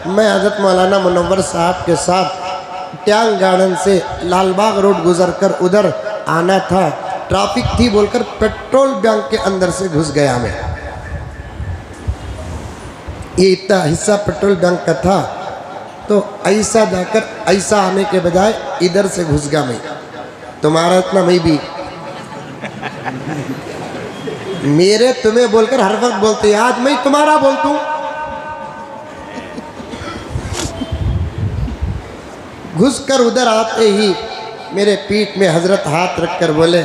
मैं हज़रत मौलाना मुनव्वर साहब के साथ टैंक गार्डन से लालबाग रोड गुजरकर उधर आना था, ट्रैफिक थी बोलकर पेट्रोल बैंक के अंदर से घुस गया मैं। ये इतना हिस्सा पेट्रोल बैंक का था, तो ऐसा जाकर ऐसा आने के बजाय इधर से घुस गया मैं। तुम्हारा इतना मैं भी मेरे तुम्हें बोलकर हर वक्त बोलते हैं, आज मैं तुम्हारा बोलता हूं। घुसकर उधर आते ही मेरे पीठ में हजरत हाथ रखकर बोले,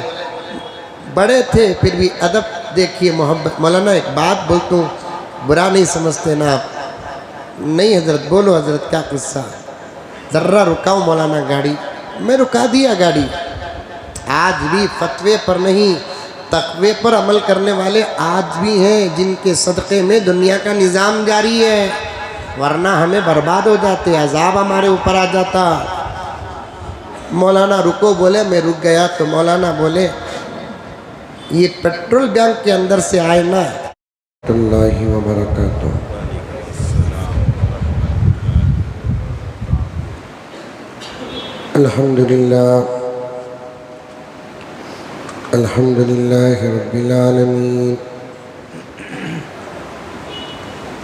बड़े थे फिर भी अदब देखिए, मोहब्बत। मौलाना एक बात बोलता हूँ, बुरा नहीं समझते ना आप? नहीं हजरत, बोलो हजरत, क्या किस्सा? ज़र्रा रुकाओ मौलाना गाड़ी। मैं रुका दिया गाड़ी। आज भी फतवे पर नहीं तकवे पर अमल करने वाले आज भी हैं, जिनके सदक़े में दुनिया का निज़ाम जारी है, वरना हमें बर्बाद हो जाते, अजाब हमारे ऊपर आ जाता। मौलाना रुको बोले, मैं रुक गया तो मौलाना बोले, ये पेट्रोल बैंक के अंदर से आए ना। अल्लाह व बरकातहू। अल्हम्दुलिल्लाह अल्हम्दुलिल्लाह रब्बिल आलमीन,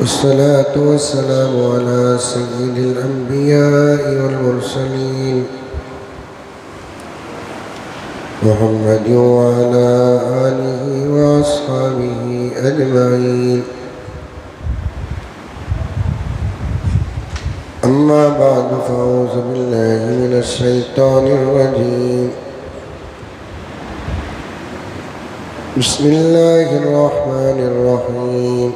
वस्सलातु वस्सलामु अला सय्यिदिल अंबिया'i वल मुरसलीन मुहम्मद व अला आलिहि व अस्हाबिहि अजमईन। अम्मा बअद फ़अऊज़ु बिल्लाहि मिनश शैतानिर रजीम। बिस्मिल्लाहिर रहमानिर रहीम।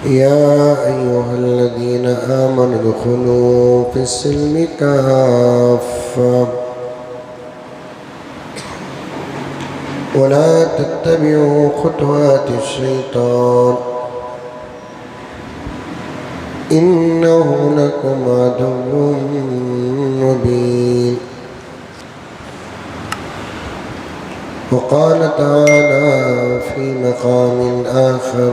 या अय्युहल्लज़ीना आमनु उदख़ुलू फ़िस्सिल्मि काफ़्फ़ा वला तत्तबिऊ ख़ुतवातिश शैतान इन्नहु लकुम अदुव्वुम मुबीन। वक़ाल तआला फ़ी मक़ामिन आख़र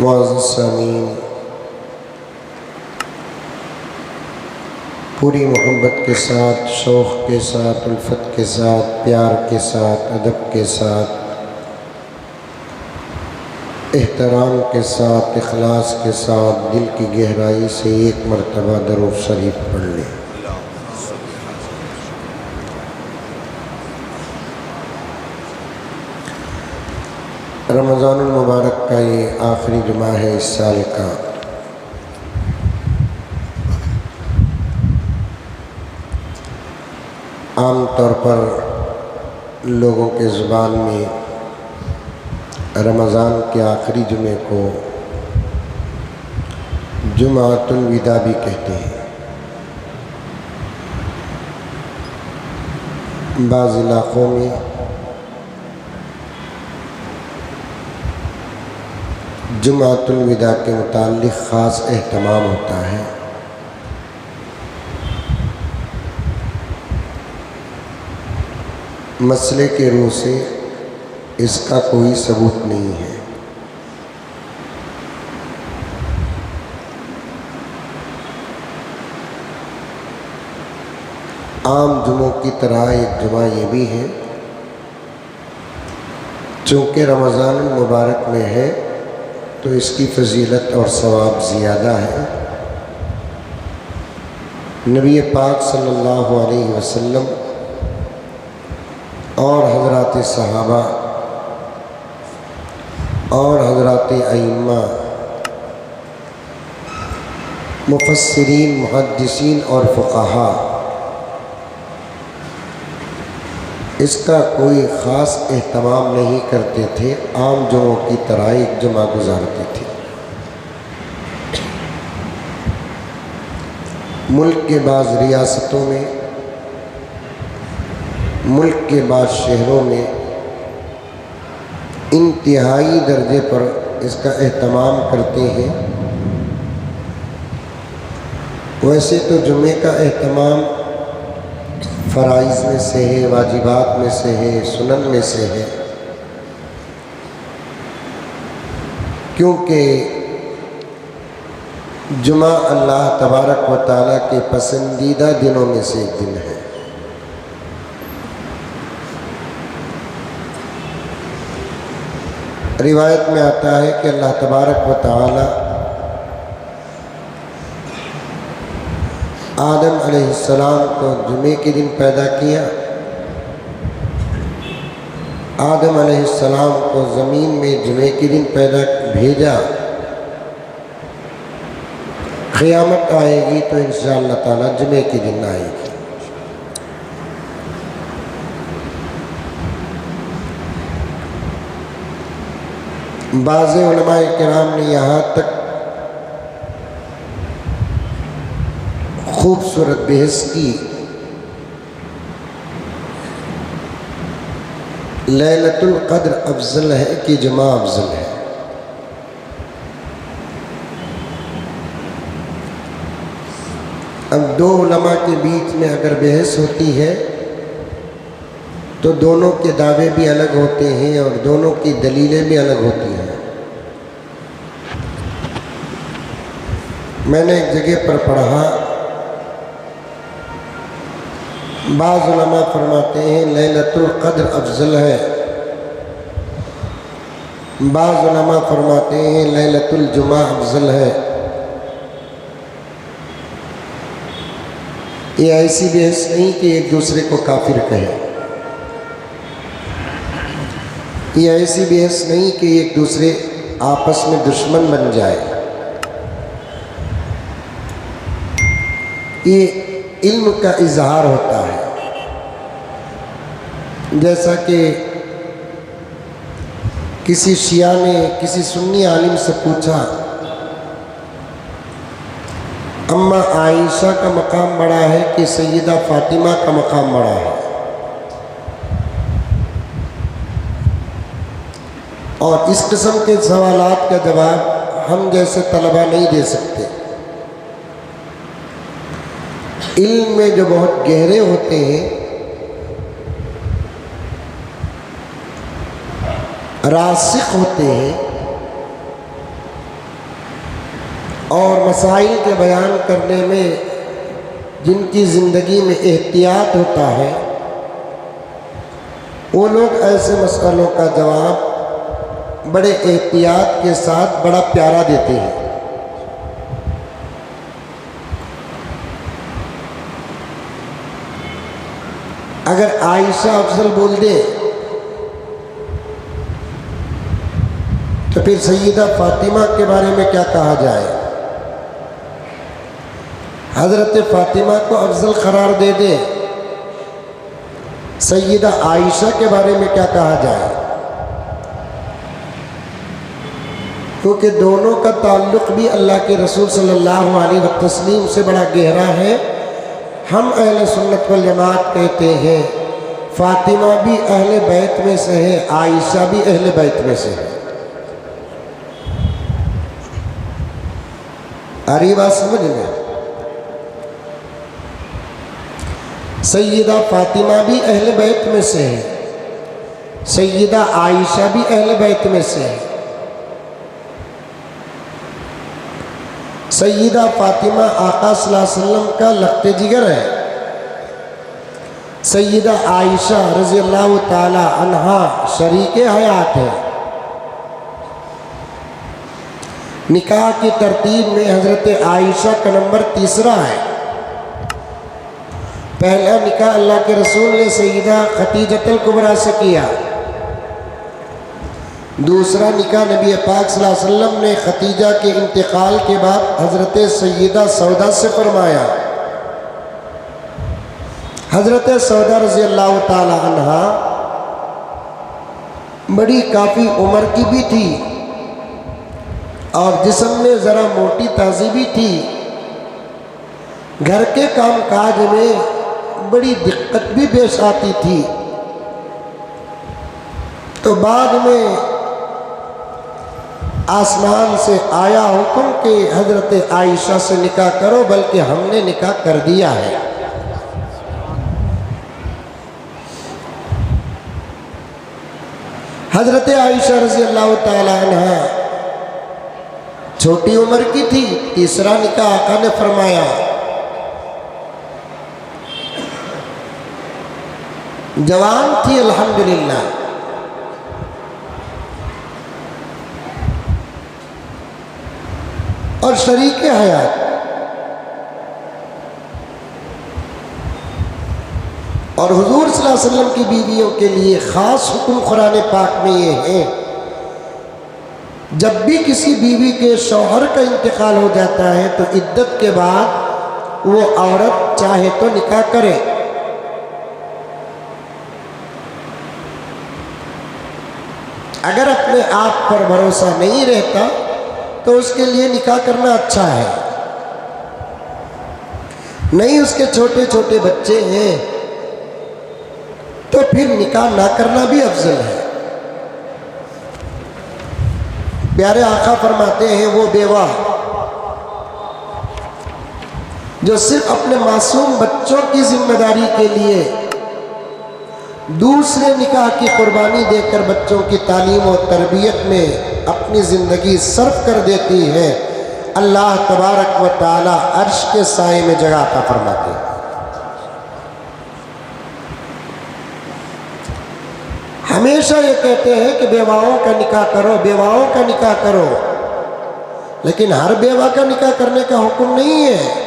मुअज़्ज़िज़ सामीन, पूरी मोहब्बत के साथ, शौक़ के साथ, उल्फत के साथ, प्यार के साथ, अदब के साथ, एहतराम के साथ, इखलास के साथ, दिल की गहराई से एक मरतबा दरूद शरीफ पढ़ लें। रमज़ानुल मुबारक का ये आखिरी जुमा है इस साल का। आम तौर पर लोगों के ज़ुबान में रमज़ान के आखिरी जुमे को जुमातुल विदा भी कहते हैं। बाज़ इलाक़ों में जुमातुल विदा के मुताल्लिक़ ख़ास एहतमाम होता है। मसले के रूह से इसका कोई सबूत नहीं है। आम जुमों की तरह एक जुमा ये भी है, चूँकि रमज़ान मुबारक में है तो इसकी फजीलत और सवाब ज़्यादा है। नबी पाक सल्लल्लाहु अलैहि वसल्लम और हज़रात सहाबा और हज़रात अइम्मा, मुफस्सिरीन, मुहद्दिसीन और फ़ुक़हा इसका कोई ख़ास एहतमाम नहीं करते थे, आम जुमों की तरह एक जुमा गुजारते थे। मुल्क के बाज़ रियासतों में, मुल्क के बाज़ शहरों में इंतहाई दर्जे पर इसका एहतमाम करते हैं। वैसे तो जुमे का एहतमाम फ़राइज़ में से है, वाजिबात में से है, सुनन में से है, क्योंकि जुमा अल्लाह तबारक व तआला के पसंदीदा दिनों में से एक दिन है। रिवायत में आता है कि अल्लाह तबारक व तआला आदम अलैहिस्सलाम को जुमे के दिन पैदा किया। आदम अलैहिस्सलाम को ज़मीन में जुमे के दिन पैदा भेजा। क़यामत आएगी तो इंशाअल्लाह ताला जुमे के दिन आएगी। बाज़ उलमाए किराम ने यहाँ तक खूबसूरत बहस की, लैलतुल क़द्र अफजल है कि जुमा अफजल है। अब दो उलमा के बीच में अगर बहस होती है तो दोनों के दावे भी अलग होते हैं और दोनों की दलीलें भी अलग होती हैं। मैंने एक जगह पर पढ़ा, बाज़ उलमा फरमाते हैं लैलतुल क़द्र अफजल है, बाज़ उलमा फरमाते हैं लैलतुल जुमा अफजल है। ये ऐसी बहस नहीं कि एक दूसरे को काफिर कहे, ये ऐसी बहस नहीं कि एक दूसरे आपस में दुश्मन बन जाए। ये इल्म का इजहार होता है। जैसा कि किसी शिया ने किसी सुन्नी आलिम से पूछा, अम्मा आयशा का मकाम बड़ा है कि सैयदा फातिमा का मकाम बड़ा है? और इस किस्म के सवालात का जवाब हम जैसे तलबा नहीं दे सकते। इल्म में जो बहुत गहरे होते हैं, रासिख होते हैं और मसाइल के बयान करने में जिनकी ज़िंदगी में एहतियात होता है, वो लोग ऐसे मसलों का जवाब बड़े एहतियात के साथ बड़ा प्यारा देते हैं। अगर आयशा अफजल बोल दे तो फिर सैयदा फातिमा के बारे में क्या कहा जाए? हज़रत फातिमा को अफजल करार दे दे, सैयदा आयशा के बारे में क्या कहा जाए? क्योंकि दोनों का ताल्लुक़ भी अल्लाह के रसूल सल्लल्लाहु अलैहि वसल्लम से बड़ा गहरा है। हम अहले सुन्नत वल जमात कहते हैं फातिमा भी अहले बैत में से है, आयशा भी अहले बैत में से है। आ रही बात समझ में? सैयदा फातिमा भी अहले बैत में से है, सैयदा आयशा भी अहले बैत में से है। सैयदा फातिमा आका सल्लल्लाहु अलैहि वसल्लम का लख्ते जिगर है। सैयदा आयशा रज़ी अल्लाह ताला अन्हा शरीके हयात है। निकाह की तरतीब में हज़रत आयशा का नंबर तीसरा है। पहला निकाह अल्लाह के रसूल ने सैयदा खतीजतुल कुबरा से किया। दूसरा निकाह नबी पाक सल्लल्लाहु अलैहि वसल्लम ने खतीजा के इंतकाल के बाद हज़रत सैयदा सौदा से फरमाया। हज़रत सौदा रज़ी अल्लाह ताला अन्हा बड़ी काफ़ी उम्र की भी थी और जिस्म में ज़रा मोटी ताज़ी भी थी। घर के काम काज में बड़ी दिक्कत भी पेश आती थी। तो बाद में आसमान से आया हुक्म कि हज़रत आयशा से निकाह करो, बल्कि हमने निकाह कर दिया है। हज़रत आयशा रज़ी अल्लाह ताला अन्हा छोटी उम्र की थी। तीसरा निकाह आका ने फरमाया। जवान थी अल्हम्दुलिल्लाह। और शरीके हयात। और हुजूर सल्लल्लाहु अलैहि वसल्लम की बीवियों के लिए ख़ास हुक्म कुरान पाक में ये है, जब भी किसी बीवी के शौहर का इंतकाल हो जाता है तो इद्दत के बाद वो औरत चाहे तो निकाह करे। अगर अपने आप पर भरोसा नहीं रहता तो उसके लिए निकाह करना अच्छा है। नहीं उसके छोटे छोटे बच्चे हैं तो फिर निकाह ना करना भी अफजल है। प्यारे आका फरमाते हैं वो बेवा जो सिर्फ अपने मासूम बच्चों की जिम्मेदारी के लिए दूसरे निकाह की कुर्बानी देकर बच्चों की तालीम और तरबियत में अपनी ज़िंदगी सर्फ कर देती है, अल्लाह तबारक व ताला अर्श के साए में जगह अता फरमाते हैं। हमेशा ये कहते हैं कि बेवाओं का निकाह करो, बेवाओं का निकाह करो, लेकिन हर बेवा का निकाह करने का हुक्म नहीं है।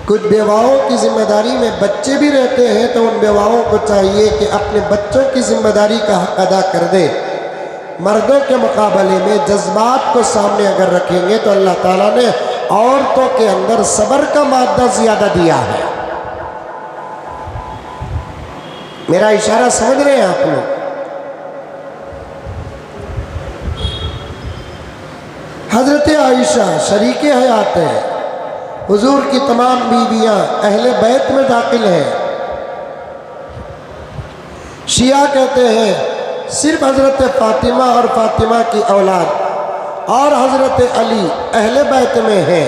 कुछ बेवाओं की जिम्मेदारी में बच्चे भी रहते हैं तो उन बेवाओं को चाहिए कि अपने बच्चों की जिम्मेदारी का हक अदा कर दे। मर्दों के मुकाबले में जज्बात को सामने अगर रखेंगे तो अल्लाह ताला ने औरतों के अंदर सब्र का मादा ज़्यादा दिया है। मेरा इशारा समझ रहे हैं आप लोग? हज़रत आयशा शरीके हयात है। हुजूर की तमाम बीवियां अहले बैत में दाखिल हैं। शिया कहते हैं सिर्फ हज़रत फ़ातिमा और फ़ातिमा की औलाद और हज़रत अली अहले बैत में है।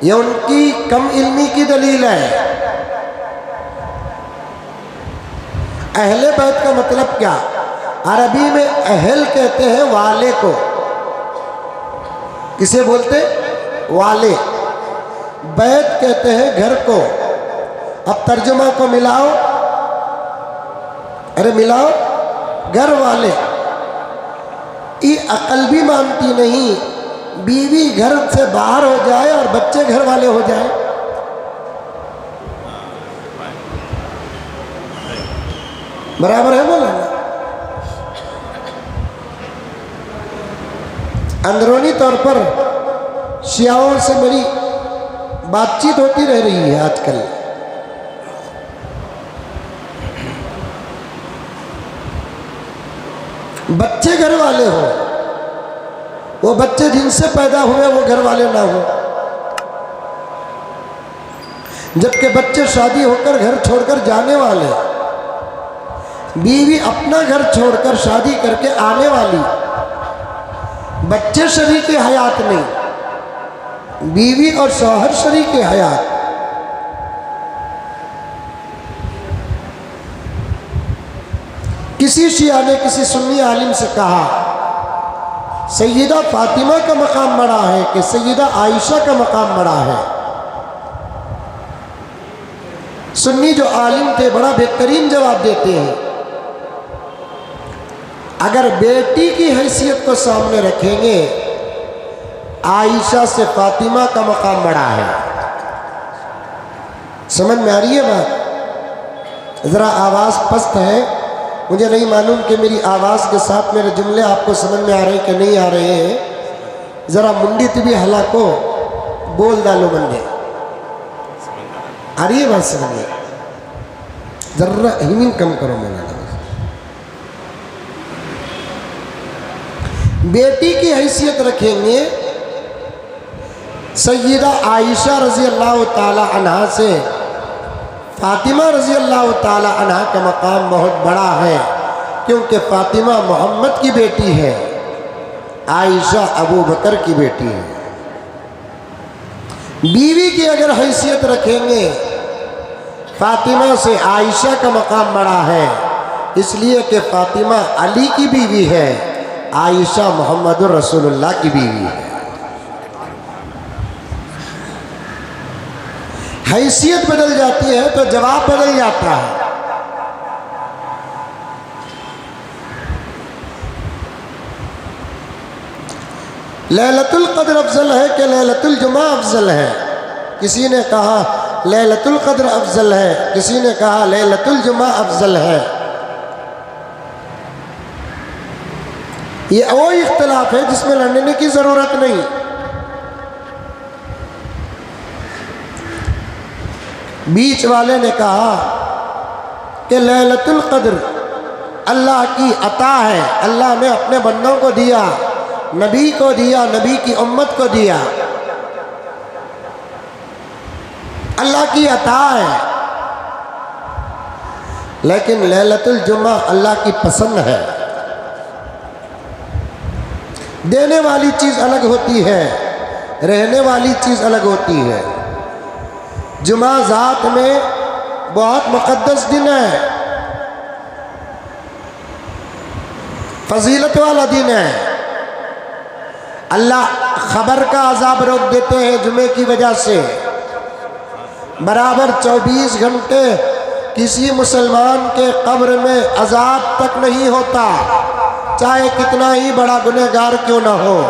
यह उनकी कम इल्मी की दलील है। अहले बैत का मतलब क्या? अरबी में अहल कहते हैं वाले को। किसे बोलते? वाले। बैत कहते हैं घर को। अब तर्जुमा को मिलाओ, अरे मिलाओ, घर वाले। ये अकल भी मानती नहीं, बीवी घर से बाहर हो जाए और बच्चे घर वाले हो जाए। बराबर है बोला ना? अंदरूनी तौर पर शियाओं से मेरी बातचीत होती रह रही है आजकल। बच्चे घर वाले हो, वो बच्चे जिनसे पैदा हुए वो घर वाले ना हो। जबकि बच्चे शादी होकर घर छोड़कर जाने वाले, बीवी अपना घर छोड़कर शादी करके आने वाली। बच्चे शरीके हयात नहीं, बीवी और शौहर शरीके हयात। किसी शिया ने किसी सुन्नी आलिम से कहा सैयदा फातिमा का मकाम बड़ा है कि सैयदा आयशा का मकाम बड़ा है। सुन्नी जो आलिम थे बड़ा बेहतरीन जवाब देते हैं, अगर बेटी की हैसियत को सामने रखेंगे आयशा से फातिमा का मकाम बड़ा है। समझ में आ रही है बात? ज़रा आवाज़ पस्त है, मुझे नहीं मालूम कि मेरी आवाज़ के साथ मेरे जुमले आपको समझ में आ रहे हैं कि नहीं आ रहे हैं। ज़रा मुंडी भी हला को बोल डालो बंदे, आ रही है बात समझ में? ज़रा हिमिंग कम करो मौलाना। बेटी की हैसियत रखेंगे सैयदा आयशा रज़ी अल्लाह ताला अन्हा से फातिमा रज़ी अल्लाह ताला अन्हा का मकाम बहुत बड़ा है, क्योंकि फातिमा मोहम्मद की बेटी है, आयशा अबू बकर की बेटी है। बीवी की अगर हैसियत रखेंगे फातिमा से आयशा का मकाम बड़ा है, इसलिए कि फातिमा अली की बीवी है, आयशा मोहम्मद रसूलुल्लाह की बीवी है। हैसियत बदल जाती है तो जवाब बदल जाता है। लैलतुल क़द्र अफजल है कि लैलतुल जुमा अफजल है? किसी ने कहा लैलतुल क़द्र अफजल है, किसी ने कहा लैलतुल जुमा अफजल है। ये वो इख्तिलाफ है जिसमें लड़ने की ज़रूरत नहीं। बीच वाले ने कहा कि लैलतुल क़द्र अल्लाह की अता है, अल्लाह ने अपने बंदों को दिया, नबी को दिया, नबी की उम्मत को दिया, अल्लाह की अता है। लेकिन लैलतुल जुमा अल्लाह की पसंद है। देने वाली चीज़ अलग होती है, रहने वाली चीज़ अलग होती है। जुमा ज़ात में बहुत मुक़द्दस दिन है, फजीलत वाला दिन है। अल्लाह खबर का अजाब रोक देते हैं जुमे की वजह से। बराबर 24 घंटे किसी मुसलमान के कब्र में अजाब तक नहीं होता, चाहे कितना ही बड़ा गुनहगार क्यों ना हो।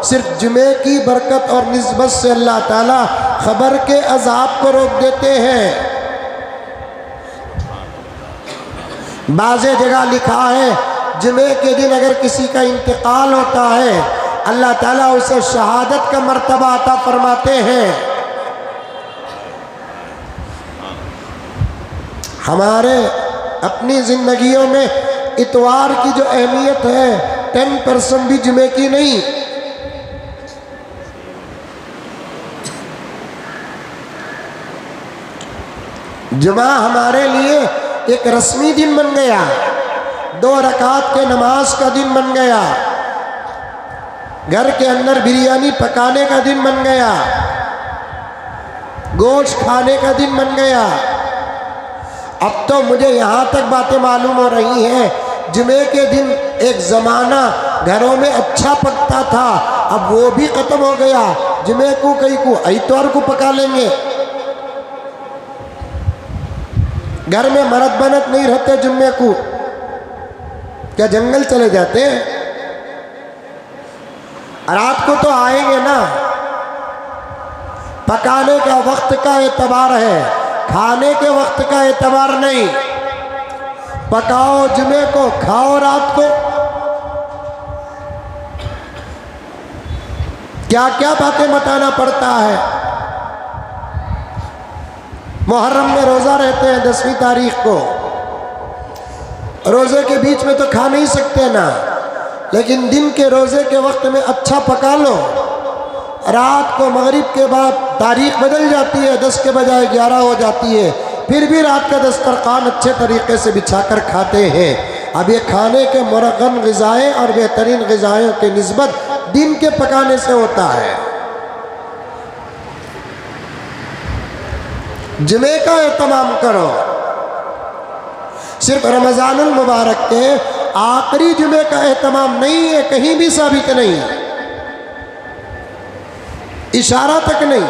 सिर्फ जुमे की बरकत और निस्बत से अल्लाह ताला खबर के अजाब को रोक देते हैं। बाज़े जगह लिखा है जुमे के दिन अगर किसी का इंतकाल होता है अल्लाह ताला उसे शहादत का मर्तबा अता फरमाते हैं। हमारे अपनी ज़िंदगियों में इतवार की जो अहमियत है 10% भी जुमे की नहीं। जुमा हमारे लिए एक रस्मी दिन बन गया, 2 रकात के नमाज का दिन बन गया, घर के अंदर बिरयानी पकाने का दिन बन गया, गोश्त खाने का दिन बन गया। अब तो मुझे यहाँ तक बातें मालूम हो रही हैं, जुमे के दिन एक ज़माना घरों में अच्छा पकता था, अब वो भी ख़त्म हो गया। जुमे को कई को इतवार को पका लेंगे। घर में मर्द बनत नहीं रहते जुम्मे को, क्या जंगल चले जाते हैं? रात को तो आएंगे ना। पकाने का वक्त का एतबार है, खाने के वक्त का एतबार नहीं। पकाओ जुमे को, खाओ रात को। क्या क्या बातें बताना पड़ता है। मुहर्रम में रोज़ा रहते हैं 10वीं तारीख को, रोज़े के बीच में तो खा नहीं सकते ना, लेकिन दिन के रोज़े के वक्त में अच्छा पका लो। रात को मगरिब के बाद तारीख बदल जाती है, 10 के बजाय 11 हो जाती है, फिर भी रात का दस्तरखान अच्छे तरीके से बिछाकर खाते हैं। अब ये खाने के मुरगन ग़िज़ाएँ और बेहतरीन ग़िज़ाओं की निस्बत दिन के पकाने से होता है। जुमे का एहतमाम करो। सिर्फ रमज़ानुल मुबारक के आखिरी जुमे का एहतमाम नहीं है, कहीं भी साबित नहीं, इशारा तक नहीं।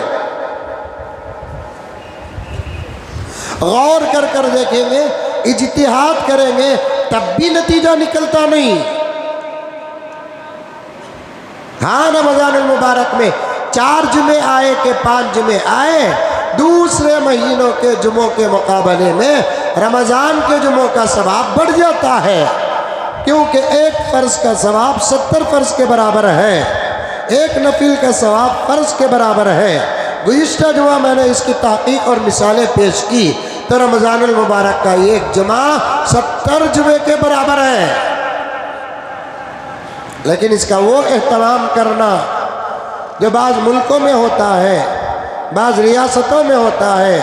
गौर कर कर देखेंगे, इज्तिहाद करेंगे, तब भी नतीजा निकलता नहीं। हाँ, रमज़ानुल मुबारक में 4 जुमे आए के 5 जुमे आए, दूसरे महीनों के जुमों के मुकाबले में रमज़ान के जुमों का सवाब बढ़ जाता है, क्योंकि एक फ़र्ज का सवाब 70 फ़र्ज के बराबर है, एक नफिल का सवाब फ़र्ज के बराबर है। गुज़िश्ता जुमा मैंने इसकी तहक़ीक़ और मिसालें पेश की तो रमज़ानुल मुबारक का एक जुमा 70 जुमे के बराबर है। लेकिन इसका वो एहतमाम करना जो बाज़ मुल्कों में होता है, बाज़ रियासतों में होता है,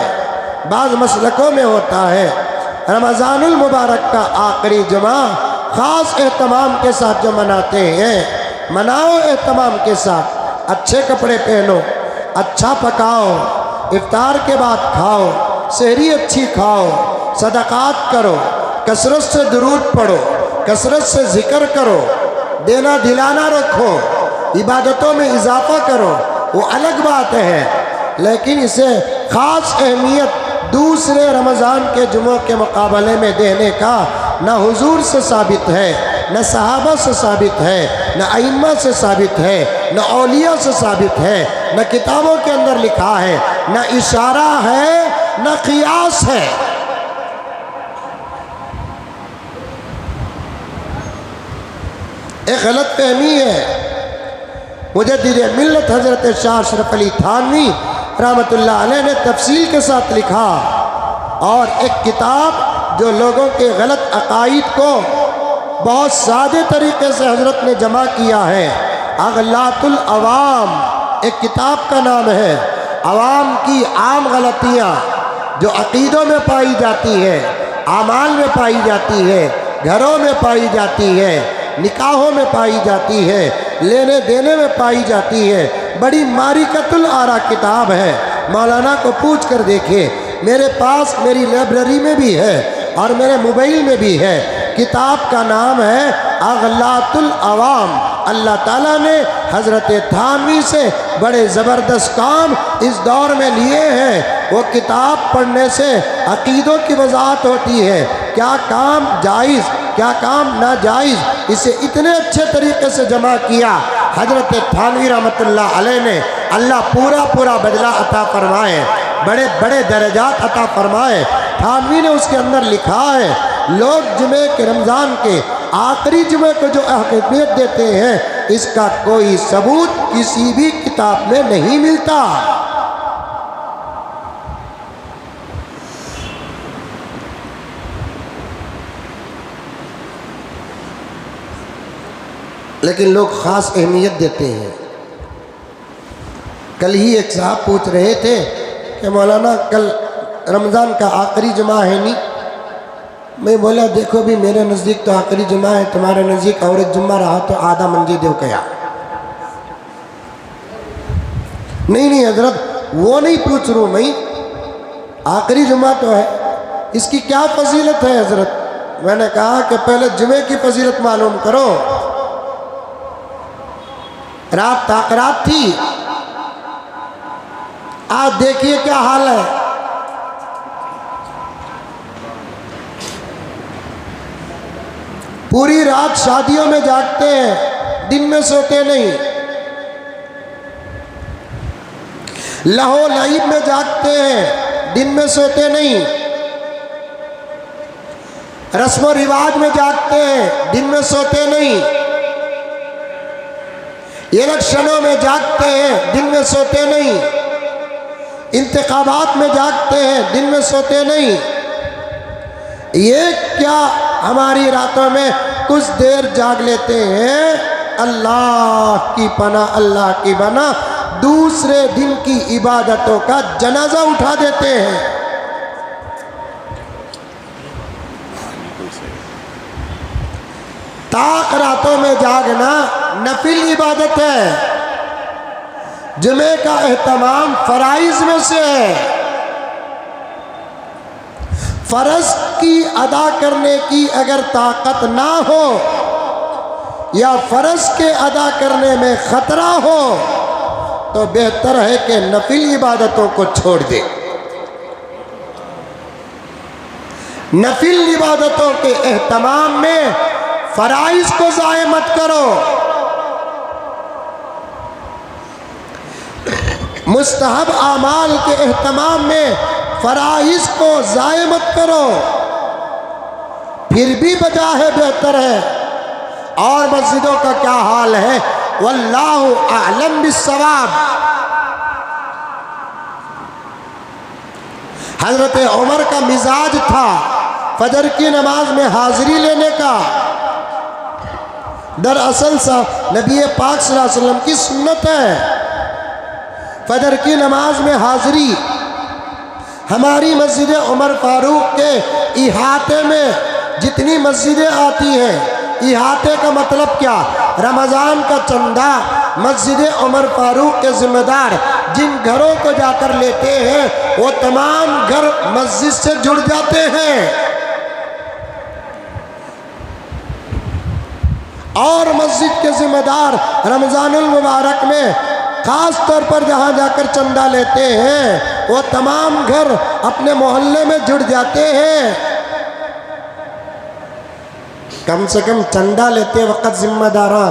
बाज़ मसलकों में होता है, रमज़ानुल मुबारक का आखिरी जुमा ख़ास एहतमाम के साथ जो मनाते हैं, मनाओ एहतमाम के साथ, अच्छे कपड़े पहनो, अच्छा पकाओ, इफ्तार के बाद खाओ, सहरी अच्छी खाओ, सदक़ात करो, कसरत से दुरूद पढ़ो, कसरत से ज़िक्र करो, देना दिलाना रखो, इबादतों में इजाफा करो, वो अलग बात है। लेकिन इसे ख़ास अहमियत दूसरे रमज़ान के जुमों के मुकाबले में देने का न हुजूर से साबित है, न सहाबा से साबित है, न अइम्मा से साबित है, न औलिया से साबित है, न किताबों के अंदर लिखा है, न इशारा है, न क़ियास है। एक गलत फहमी है। मुजद्दिद मिल्लत हज़रत शाह अशरफ अली थानवी रहमतुल्लाह अलैह ने तफसील के साथ लिखा, और एक किताब जो लोगों के गलत अकाईद को बहुत सादे तरीके से हज़रत ने जमा किया है, अग़लातुल अवाम एक किताब का नाम है। अवाम की आम गलतियाँ जो अक़ीदों में पाई जाती है, आमाल में पाई जाती है, घरों में पाई जाती है, निकाहों में पाई जाती है, लेने देने में पाई जाती है, बड़ी मारिकतुल आरा किताब है। मौलाना को पूछ कर देखिए, मेरे पास मेरी लाइब्रेरी में भी है और मेरे मोबाइल में भी है। किताब का नाम है अग़लातुल अवाम। अल्लाह ताला ने हज़रत थानवी से बड़े ज़बरदस्त काम इस दौर में लिए हैं। वो किताब पढ़ने से अक़ीदों की वज़ाहत होती है, क्या काम जायज़ क्या काम नाजायज़, इसे इतने अच्छे तरीके से जमा किया हज़रत थानवी रहमतुल्लाह अलैह ने। अल्लाह पूरा पूरा बदला अता फरमाए, बड़े बड़े दर्जात अता फरमाए। थानवी ने उसके अंदर लिखा है, लोग जुमे के रमज़ान के आखिरी जुमे को जो अहमियत देते हैं, इसका कोई सबूत किसी भी किताब में नहीं मिलता। लेकिन लोग ख़ास अहमियत देते हैं। कल ही एक साहब पूछ रहे थे कि मौलाना कल रमज़ान का आखिरी जुमा है नहीं। मैं बोला देखो भी मेरे नज़दीक तो आखिरी जुमा है, तुम्हारे नज़दीक और एक जुम्मा रहा तो आधा मंजी दो क्या? नहीं हजरत, वो नहीं पूछ रहा मैं, आखिरी जुमा तो है, इसकी क्या फजीलत है हजरत? मैंने कहा कि पहले जुमे की फजीलत मालूम करो। रात ताक़रात थी, आज देखिए क्या हाल है। पूरी रात शादियों में जागते हैं, दिन में सोते नहीं। लहो लईब में जागते हैं, दिन में सोते नहीं। रस्म रिवाज में जागते हैं, दिन में सोते नहीं। इलेक्शनों में जागते हैं, दिन में सोते नहीं। इंतखाबात में जागते हैं, दिन में सोते नहीं। ये क्या हमारी रातों में कुछ देर जाग लेते हैं, अल्लाह की पनाह अल्लाह की बना दूसरे दिन की इबादतों का जनाजा उठा देते हैं। ताक रातों में जागना नफिल इबादत है। जुमे का एहतमाम फराइज में से है। फर्ज की अदा करने की अगर ताकत ना हो या फर्ज के अदा करने में खतरा हो तो बेहतर है कि नफिल इबादतों को छोड़ दे। नफिल इबादतों के एहतमाम में फराइज को ज़ाय मत करो। मुस्तहब आमाल के एहतमाम में फराइज को ज़ाय मत करो। फिर भी बजा है, बेहतर है। और मस्जिदों का क्या हाल है, वल्लाहु आलम बिस्सवाब। हजरत उमर का मिजाज था फजर की नमाज में हाजिरी लेने का। दरअसल सा नबी पाक सल्लल्लाहु अलैहि वसल्लम की सुन्नत है फजर की नमाज में हाजिरी। हमारी मस्जिद उमर फारूक के इहाते में जितनी मस्जिदें आती हैं, इहाते का मतलब क्या, रमज़ान का चंदा मस्जिद उमर फारूक के जिम्मेदार जिन घरों को जाकर लेते हैं वो तमाम घर मस्जिद से जुड़ जाते हैं। और मस्जिद के जिम्मेदार रमज़ानुल मुबारक में ख़ास तौर पर जहाँ जाकर चंदा लेते हैं वो तमाम घर अपने मोहल्ले में जुड़ जाते हैं। कम से कम चंदा लेते वक्त जिम्मेदारा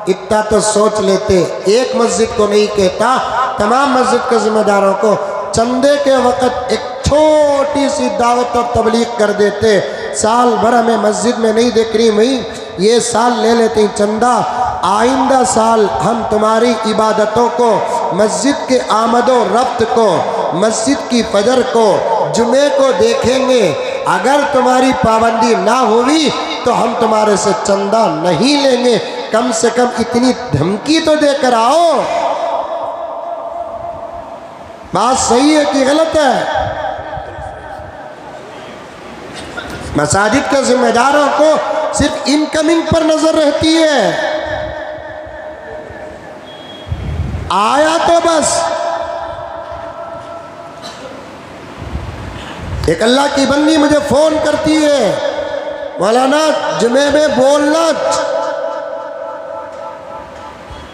इतना तो सोच लेते। एक मस्जिद को नहीं कहता, तमाम मस्जिद के जिम्मेदारों को चंदे के वक्त एक छोटी सी दावत और तबलीग कर देते। साल भर हमें मस्जिद में नहीं देख रही मई, ये साल ले लेते हैं चंदा, आइंदा साल हम तुम्हारी इबादतों को, मस्जिद के आमदो रफ्त को, मस्जिद की फजर को, जुमे को देखेंगे। अगर तुम्हारी पाबंदी ना हुई तो हम तुम्हारे से चंदा नहीं लेंगे। कम से कम इतनी धमकी तो देकर आओ। बात सही है कि गलत है? मसाजिद के जिम्मेदारों को सिर्फ इनकमिंग पर नजर रहती है। आया तो बस। एक अल्लाह की बंदी मुझे फोन करती है, मौलाना जुमे में बोलना,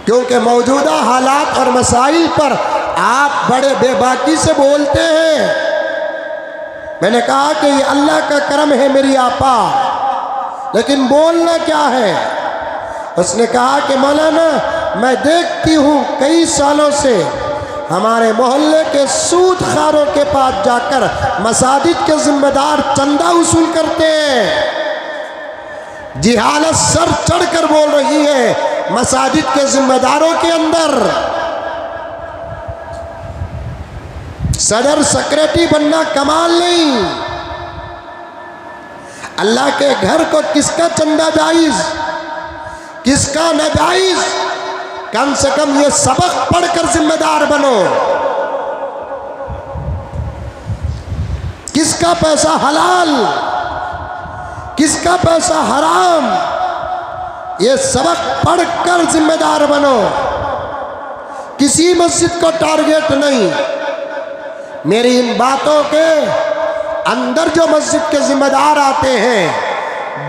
क्योंकि मौजूदा हालात और मसाइल पर आप बड़े बेबाकी से बोलते हैं। मैंने कहा कि ये अल्लाह का करम है मेरी आपा, लेकिन बोलना क्या है? उसने कहा कि मौलाना मैं देखती हूँ कई सालों से हमारे मोहल्ले के सूद खारों के पास जाकर मसाजिद के जिम्मेदार चंदा वसूल करते हैं। जिहालत सर चढ़कर बोल रही है मसाजिद के जिम्मेदारों के अंदर। सदर सेक्रेटरी बनना कमाल नहीं। अल्लाह के घर को किसका चंदा जायज, किसका नाजायज? कम से कम ये सबक पढ़कर जिम्मेदार बनो। किसका पैसा हलाल, किसका पैसा हराम, ये सबक पढ़कर जिम्मेदार बनो। किसी मस्जिद को टारगेट नहीं। मेरी इन बातों के अंदर जो मस्जिद के जिम्मेदार आते हैं,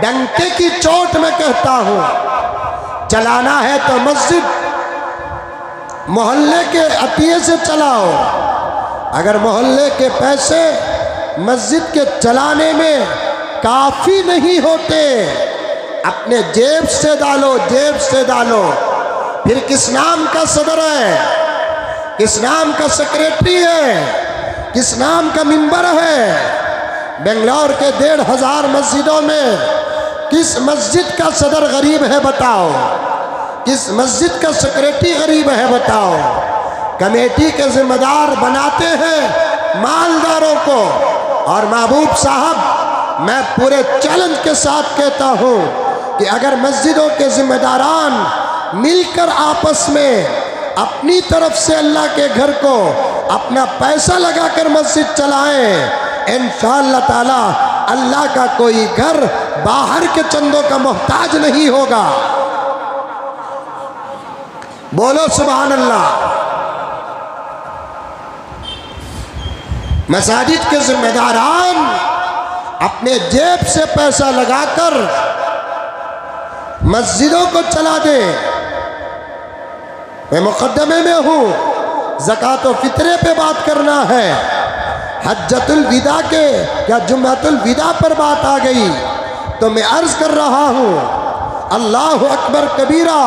डंके की चोट में कहता हूं, चलाना है तो मस्जिद मोहल्ले के अतिये से चलाओ। अगर मोहल्ले के पैसे मस्जिद के चलाने में काफ़ी नहीं होते, अपने जेब से डालो, जेब से डालो। फिर किस नाम का सदर है, किस नाम का सेक्रेटरी है, किस नाम का मिंबर है? बेंगलोर के 1500 मस्जिदों में किस मस्जिद का सदर गरीब है बताओ? किस मस्जिद का सेक्रेटरी गरीब है बताओ? कमेटी के जिम्मेदार बनाते हैं मालदारों को। और महबूब साहब, मैं पूरे चैलेंज के साथ कहता हूं कि अगर मस्जिदों के जिम्मेदारान मिलकर आपस में अपनी तरफ से अल्लाह के घर को अपना पैसा लगाकर मस्जिद चलाएं, इंशाअल्लाह ताला अल्लाह का कोई घर बाहर के चंदों का मोहताज नहीं होगा। बोलो सुभान अल्लाह। मसाजिद के जिम्मेदारान अपने जेब से पैसा लगाकर मस्जिदों को चला दे। मैं मुकद्दमे में हूँ, ज़कात व फित्रे पे बात करना है। हज्जतुल विदा के या जुम्मतुल विदा पर बात आ गई तो मैं अर्ज़ कर रहा हूँ, अल्लाह अकबर कबीरा।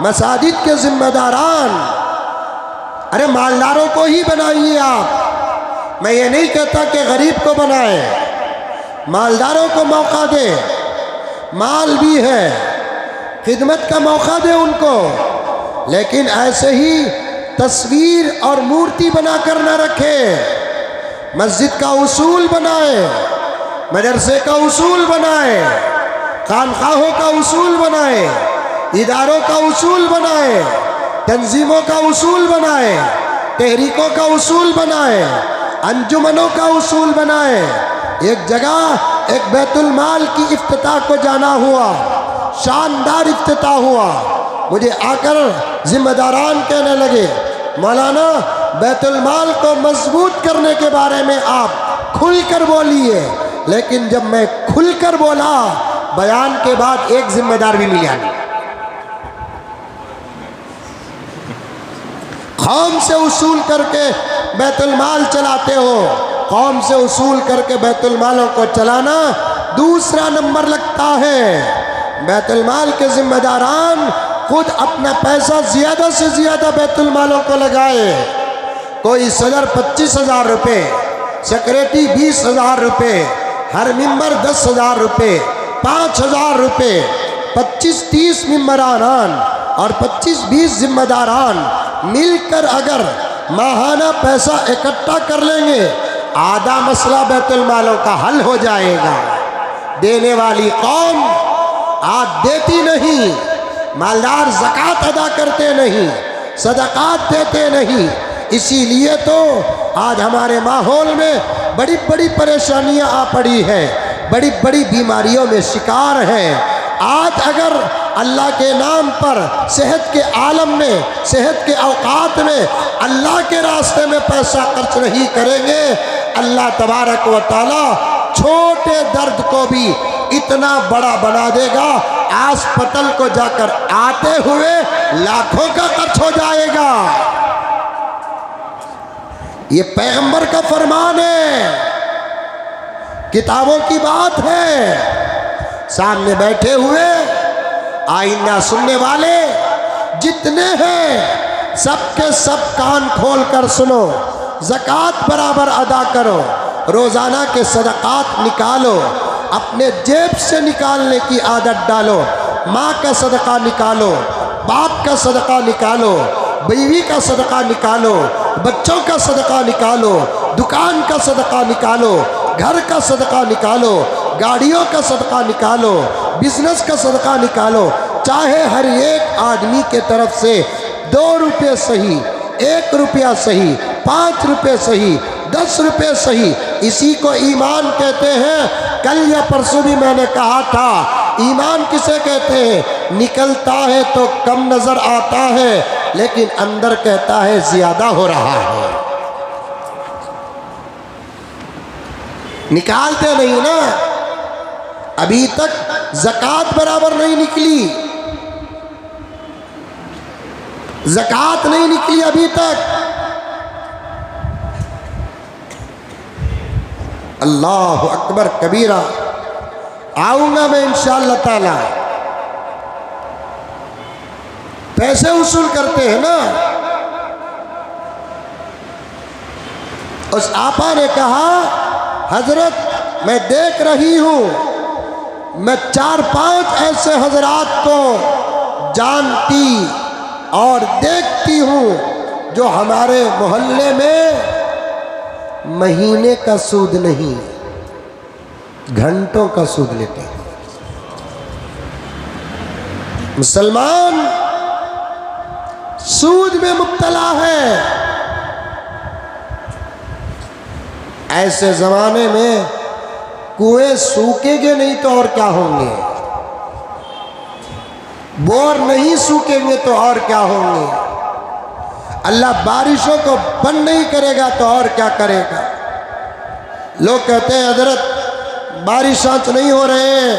मसाजिद के जिम्मेदारान, अरे मालदारों को ही बनाइए आप। मैं ये नहीं कहता कि गरीब को बनाए, मालदारों को मौका दे, माल भी है, खिदमत का मौका दे उनको, लेकिन ऐसे ही तस्वीर और मूर्ति बनाकर न रखे। मस्जिद का उसूल बनाए, मदरसे का उसूल बनाए, खानखाहों का उसूल बनाए, इदारों का उसूल बनाए, तंजीमों का उसूल बनाए, तहरीकों का उसूल बनाए, अंजुमनों का उसूल बनाए। एक जगह एक बैतुल माल की इफ्तिताह को जाना हुआ, शानदार इफ्तिताह हुआ। मुझे आकर जिम्मेदारान कहने लगे, मौलाना बैतुल माल को मजबूत करने के बारे में आप खुलकर बोलिए। लेकिन जब मैं खुलकर बोला, बयान के बाद एक जिम्मेदार भी मिला नहीं। कौम से उसूल करके बैतुल माल चलाते हो, कौम से उसूल करके बैतुल मालों को चलाना दूसरा नंबर लगता है। बैतुल माल के जिम्मेदारान खुद अपना पैसा ज़्यादा से ज़्यादा बैतुल मालों को लगाए। कोई सदर 25,000 रुपये, सेक्रेटरी 20,000 रुपये, हर मेंबर 10,000 रुपये, 5,000 रुपये, 25-30 मेंबरान और 25-20 जिम्मेदारान मिलकर अगर माहाना पैसा इकट्ठा कर लेंगे, आधा मसला बैतुल मालों का हल हो जाएगा। देने वाली कौम आज देती नहीं, मालदार ज़कात अदा करते नहीं, सदक़ात देते नहीं। इसीलिए तो आज हमारे माहौल में बड़ी बड़ी परेशानियां आ पड़ी हैं, बड़ी बड़ी बीमारियों में शिकार हैं। आज अगर अल्लाह के नाम पर सेहत के आलम में, सेहत के औकात में अल्लाह के रास्ते में पैसा खर्च नहीं करेंगे, अल्लाह तबारक व तआला छोटे दर्द को भी इतना बड़ा बना देगा, अस्पताल को जाकर आते हुए लाखों का खर्च हो जाएगा। ये पैगंबर का फरमान है, किताबों की बात है। सामने बैठे हुए आईना सुनने वाले जितने हैं, सबके सब कान खोल कर सुनो। ज़कात बराबर अदा करो, रोज़ाना के सदक़ात निकालो, अपने जेब से निकालने की आदत डालो। माँ का सदका निकालो, बाप का सदका निकालो, बीवी का सदका निकालो, बच्चों का सदका निकालो, दुकान का सदका निकालो, घर का सदका निकालो, गाड़ियों का सदका निकालो, बिजनेस का सदका निकालो। चाहे हर एक आदमी के तरफ से 2 रुपये सही, 1 रुपया सही, 5 रुपये सही, 10 रुपये सही, इसी को ईमान कहते हैं। कल या परसों भी मैंने कहा था, ईमान किसे कहते हैं? निकलता है तो कम नज़र आता है, लेकिन अंदर कहता है ज़्यादा हो रहा है। निकालते नहीं ना, अभी तक ज़कात बराबर नहीं निकली, ज़कात नहीं निकली अभी तक। अल्लाह अकबर कबीरा। आऊँगा मैं इंशाअल्लाह ताला। पैसे वसूल करते हैं ना। उस आपा ने कहा, हजरत मैं देख रही हूँ, मैं 4-5 ऐसे हजरात को जानती और देखती हूँ जो हमारे मोहल्ले में महीने का सूद नहीं, घंटों का सूद लेते हैं। मुसलमान सूद में मुब्तला है। ऐसे ज़माने में कुएं सूखेंगे नहीं तो और क्या होंगे, बोर नहीं सूखेंगे तो और क्या होंगे। अल्लाह बारिशों को बंद नहीं करेगा तो और क्या करेगा। लोग कहते हैं हजरत बारिश आज नहीं हो रहे हैं,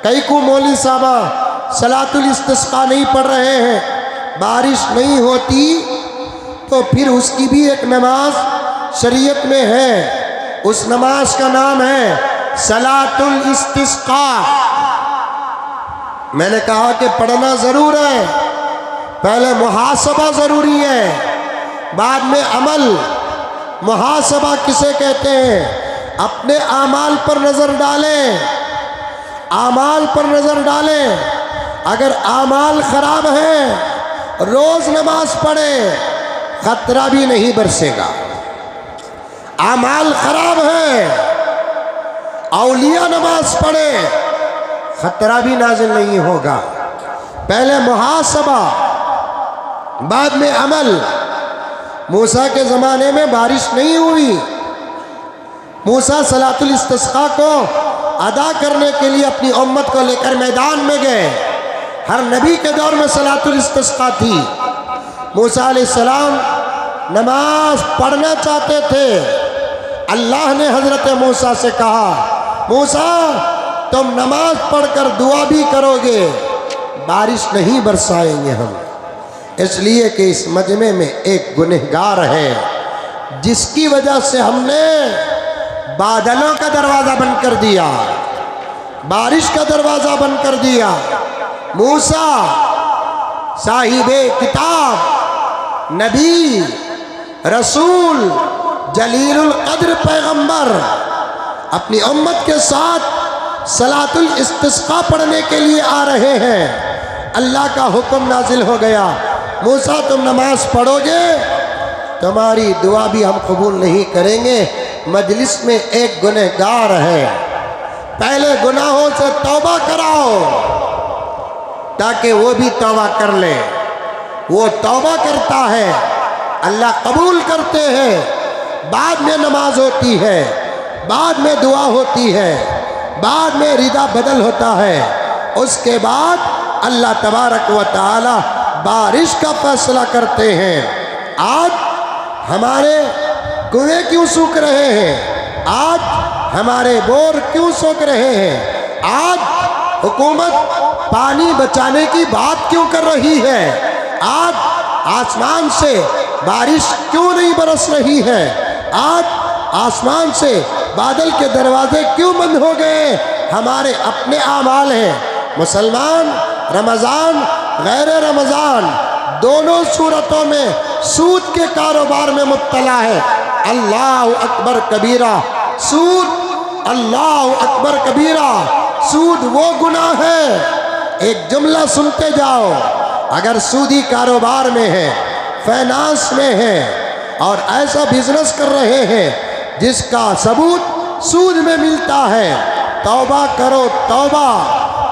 कई को मौलवी साहबा सलातुल इस्तिस्का नहीं पढ़ रहे हैं, बारिश नहीं होती तो फिर उसकी भी एक नमाज शरीयत में है। उस नमाज का नाम है सलातुल इस्तिस्का। मैंने कहा कि पढ़ना ज़रूर है, पहले मुहासबा ज़रूरी है, बाद में अमल। मुहासबा किसे कहते हैं? अपने आमाल पर नज़र डालें, आमाल पर नज़र डालें। अगर आमाल ख़राब है, रोज़ नमाज पढ़े, खतरा भी नहीं बरसेगा। आमाल ख़राब है, औलिया नमाज पढ़े, खतरा भी नाजिल नहीं होगा। पहले मुहासबा, बाद में अमल। मूसा के ज़माने में बारिश नहीं हुई, मूसा सलातुल इस्तिस्का को अदा करने के लिए अपनी उम्मत को लेकर मैदान में गए। हर नबी के दौर में सलातुल इस्तिस्का थी। मूसा अलैहिस्सलाम नमाज पढ़ना चाहते थे। अल्लाह ने हज़रत मूसा से कहा, मूसा तुम नमाज पढ़कर दुआ भी करोगे, बारिश नहीं बरसाएंगे हम, इसलिए कि इस मजमे में एक गुनहगार है जिसकी वजह से हमने बादलों का दरवाज़ा बंद कर दिया, बारिश का दरवाज़ा बंद कर दिया। मूसा साहिबे किताब, नबी, रसूल, जलीलुल कद्र पैगंबर अपनी उम्मत के साथ सलातुल इस्तिस्का पढ़ने के लिए आ रहे हैं। अल्लाह का हुक्म नाजिल हो गया, मूसा तुम नमाज पढ़ोगे, तुम्हारी दुआ भी हम कबूल नहीं करेंगे। मजलिस में एक गुनहगार है, पहले गुनाहों से तौबा कराओ ताकि वो भी तौबा कर ले। वो तौबा करता है, अल्लाह कबूल करते हैं, बाद में नमाज होती है, बाद में दुआ होती है, बाद में रिदा बदल होता है। उसके बाद अल्लाह तबारक व तआला बारिश का फैसला करते हैं। आज हमारे कुएं क्यों सूख रहे हैं? आज हमारे बोर क्यों सूख रहे हैं? आज हुकूमत पानी बचाने की बात क्यों कर रही है? आज आसमान से बारिश क्यों नहीं बरस रही है? आज आसमान से बादल के दरवाजे क्यों बंद हो गए? हमारे अपने आमाल हैं। मुसलमान रमज़ान गैर रमज़ान दोनों सूरतों में सूद के कारोबार में मुब्तला है। अल्लाह अकबर कबीरा, सूद अल्लाह अकबर कबीरा, सूद वो गुनाह है। एक जुमला सुनते जाओ, अगर सूदी कारोबार में है, फाइनेंस में है और ऐसा बिजनेस कर रहे हैं जिसका सबूत सूद में मिलता है, तौबा करो तौबा।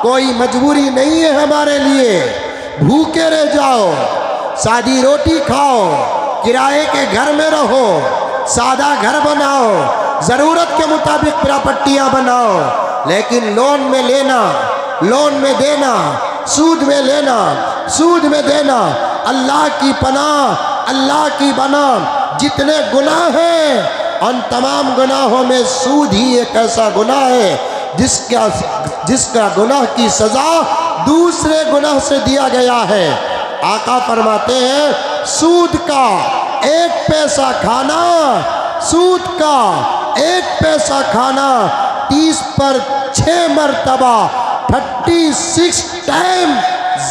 कोई मजबूरी नहीं है हमारे लिए, भूखे रह जाओ, सादी रोटी खाओ, किराए के घर में रहो, सादा घर बनाओ, ज़रूरत के मुताबिक प्रॉपर्टियाँ बनाओ, लेकिन लोन में लेना, लोन में देना, सूद में लेना, सूद में देना, अल्लाह की पनाह, अल्लाह की बना। जितने गुनाह हैं उन तमाम गुनाहों में सूद ही एक ऐसा गुनाह है जिसका गुनाह की सज़ा दूसरे गुनाह से दिया गया है। आका फरमाते हैं, सूद का एक पैसा खाना, सूद का एक पैसा खाना 30 पर 6 मरतबा 36 टाइम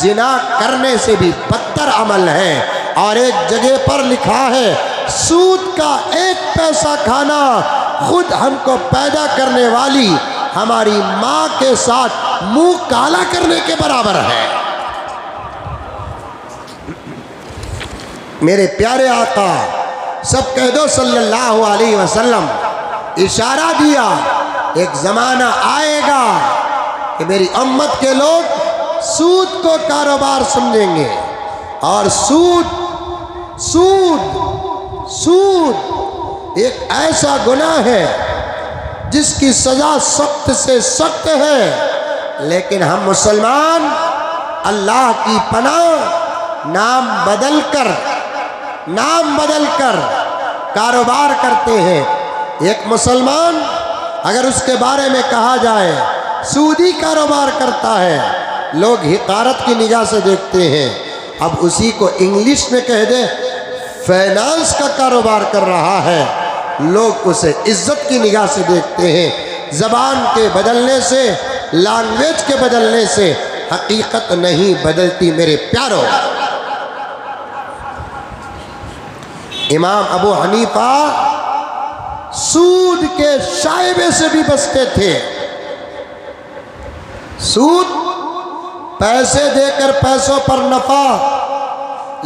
जिना करने से भी बदतर अमल है। और एक जगह पर लिखा है, सूद का एक पैसा खाना खुद हमको पैदा करने वाली हमारी माँ के साथ मुंह काला करने के बराबर है। मेरे प्यारे आका सब कह दो सल्लल्लाहु अलैहि वसल्लम, इशारा दिया एक ज़माना आएगा कि मेरी उम्मत के लोग सूद को कारोबार समझेंगे। और सूद सूद सूद एक ऐसा गुनाह है जिसकी सज़ा सख्त से सख्त है, लेकिन हम मुसलमान अल्लाह की पनाह नाम बदल कर कारोबार करते हैं। एक मुसलमान अगर उसके बारे में कहा जाए सूदी कारोबार करता है, लोग हिकारत की निगाह से देखते हैं। अब उसी को इंग्लिश में कह दे फाइनेंस का कारोबार कर रहा है, लोग उसे इज्जत की निगाह से देखते हैं। ज़बान के बदलने से, लैंग्वेज के बदलने से हकीकत नहीं बदलती मेरे प्यारों। इमाम अबू हनीफा सूद के शाइबे से भी बचते थे। सूद पैसे देकर पैसों पर नफा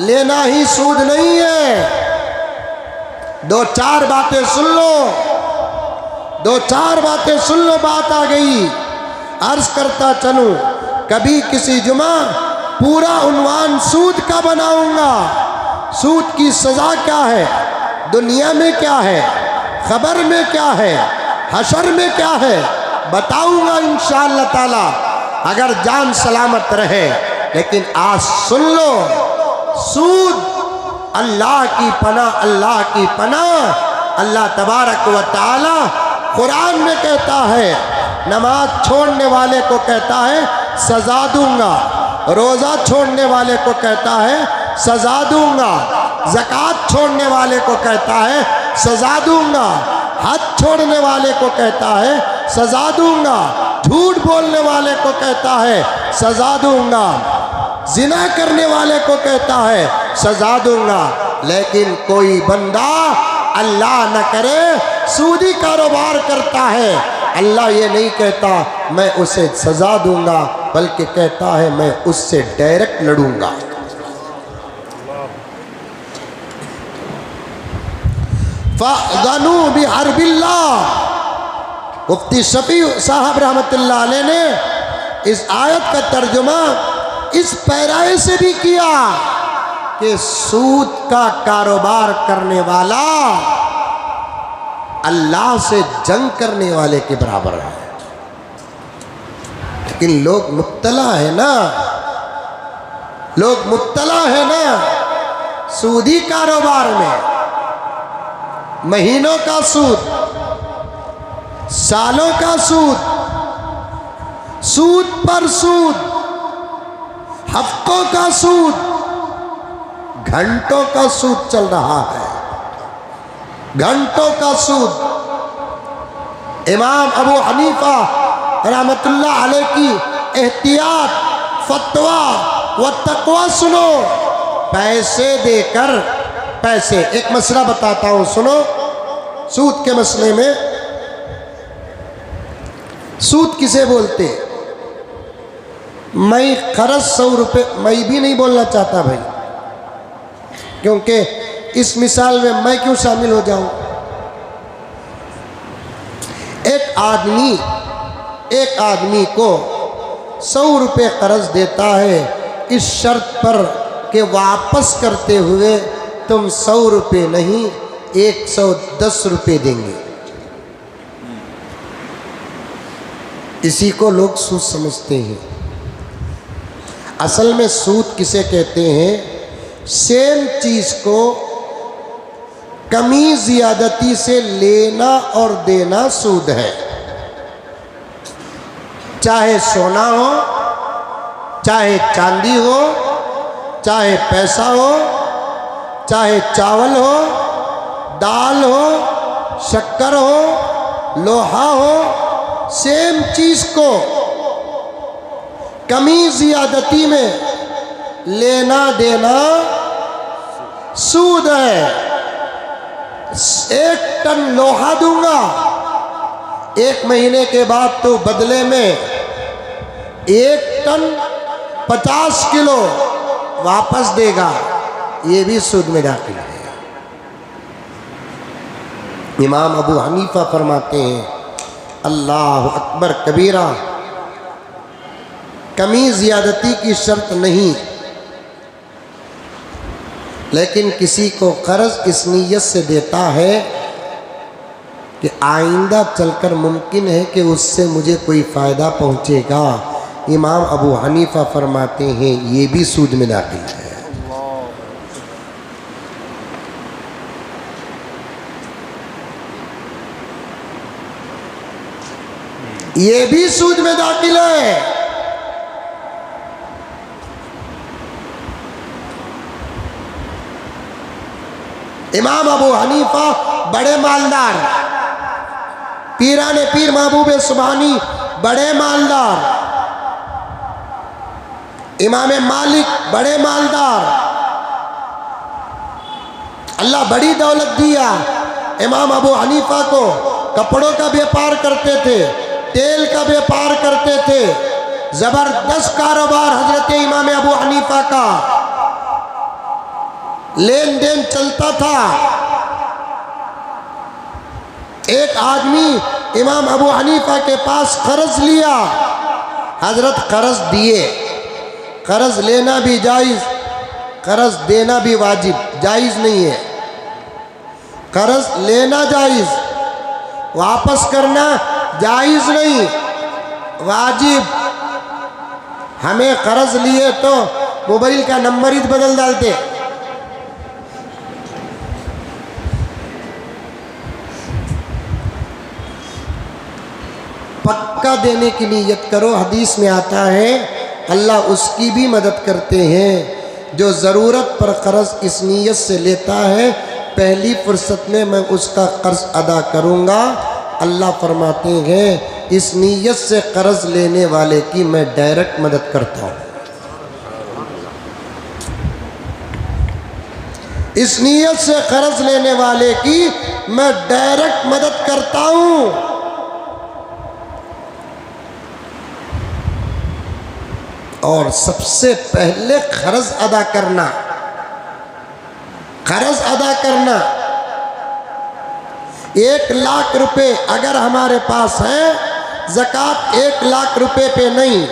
लेना ही सूद नहीं है। दो चार बातें सुन लो, दो चार बातें सुन लो, बात आ गई। अर्ज करता चलूं, कभी किसी जुमा पूरा उन्वान सूद का बनाऊंगा। सूद की सजा क्या है, दुनिया में क्या है, खबर में क्या है, हशर में क्या है, बताऊंगा इंशाअल्लाह ताला अगर जान सलामत रहे। लेकिन आज सुन लो, सूद अल्लाह की पनाह, अल्लाह की पनाह। अल्लाह तबारक व तआला कुरान में कहता है, नमाज छोड़ने वाले को कहता है सजा दूंगा, रोज़ा छोड़ने वाले को कहता है सजा दूंगा, ज़कात छोड़ने वाले को कहता है सजा दूंगा, हज छोड़ने वाले को कहता है सजा दूंगा, झूठ बोलने वाले को कहता है सजा दूंगा, जिना करने वाले को कहता है सजा दूंगा। लेकिन कोई बंदा अल्लाह न करे सूदी कारोबार करता है, अल्लाह ये नहीं कहता मैं उसे सजा दूंगा, बल्कि कहता है मैं उससे डायरेक्ट लड़ूंगा। फ़अज़नु बिहर्बिल्लाह। मुफ्ती शफी साहब रहमतुल्लाह अलैह ने इस आयत का तर्जुमा इस पैराए से भी किया कि सूद का कारोबार करने वाला अल्लाह से जंग करने वाले के बराबर है। लेकिन लोग मुब्तला है ना, लोग मुब्तला है ना सूदी कारोबार में। महीनों का सूद, सालों का सूद, सूद पर सूद, हफ्तों का सूद, घंटों का सूद चल रहा है, घंटों का सूद। इमाम अबू हनीफा रहमतुल्लाह अलैह की एहतियात, फतवा व तकवा सुनो। पैसे देकर पैसे, एक मसला बताता हूं सुनो। सूद के मसले में, सूद किसे बोलते? मैं खर्च 100 रुपये, मैं भी नहीं बोलना चाहता भाई, क्योंकि इस मिसाल में मैं क्यों शामिल हो जाऊं। एक आदमी को 100 रुपये कर्ज देता है इस शर्त पर कि वापस करते हुए तुम 100 रुपये नहीं 110 रुपये देंगे। इसी को लोग सूद समझते हैं। असल में सूद किसे कहते हैं? सेम चीज को कमी ज़ियादती से लेना और देना सूद है। चाहे सोना हो, चाहे चांदी हो, चाहे पैसा हो, चाहे चावल हो, दाल हो, शक्कर हो, लोहा हो, सेम चीज को कमी ज़ियादती में लेना देना सूद है। 1 टन लोहा दूंगा, 1 महीने के बाद तो बदले में 1 टन 50 किलो वापस देगा, ये भी सूद में दाखिल है। इमाम अबू हनीफा फरमाते हैं अल्लाह अकबर कबीरा, कमी ज़ियादती की शर्त नहीं, लेकिन किसी को कर्ज इस नीयत से देता है कि आइंदा चलकर मुमकिन है कि उससे मुझे कोई फ़ायदा पहुँचेगा। इमाम अबू हनीफा फरमाते हैं ये भी सूद में दाखिल है। ये भी सूद में दाखिल है। इमाम अबू हनीफा बड़े मालदार, पीराने पीर महबूब सुबहानी बड़े मालदार, इमाम मालिक बड़े मालदार, अल्लाह बड़ी दौलत दिया। इमाम अबू हनीफा को कपड़ों का व्यापार करते थे, तेल का व्यापार करते थे, जबरदस्त कारोबार हजरत इमाम अबू हनीफा का, लेन देन चलता था। एक आदमी इमाम अबू हनीफा के पास कर्ज लिया, हजरत कर्ज दिए। कर्ज लेना भी जायज़, कर्ज देना भी वाजिब, जायज़ नहीं है। कर्ज लेना जायज़, वापस करना जायज़ नहीं, वाजिब। हमें कर्ज लिए तो मोबाइल का नंबर ही बदल डालते। पक्का देने की नीयत करो। हदीस में आता है अल्लाह उसकी भी मदद करते हैं जो ज़रूरत पर कर्ज इस नीयत से लेता है पहली फुर्सत में मैं उसका कर्ज अदा करूँगा। अल्लाह फरमाते हैं इस नीयत से कर्ज लेने वाले की मैं डायरेक्ट मदद करता हूँ। इस नीयत से कर्ज लेने वाले की मैं डायरेक्ट मदद करता हूँ। और सबसे पहले कर्ज अदा करना, कर्ज अदा करना। 1 लाख रुपए अगर हमारे पास है, ज़कात 1 लाख रुपए पे नहीं,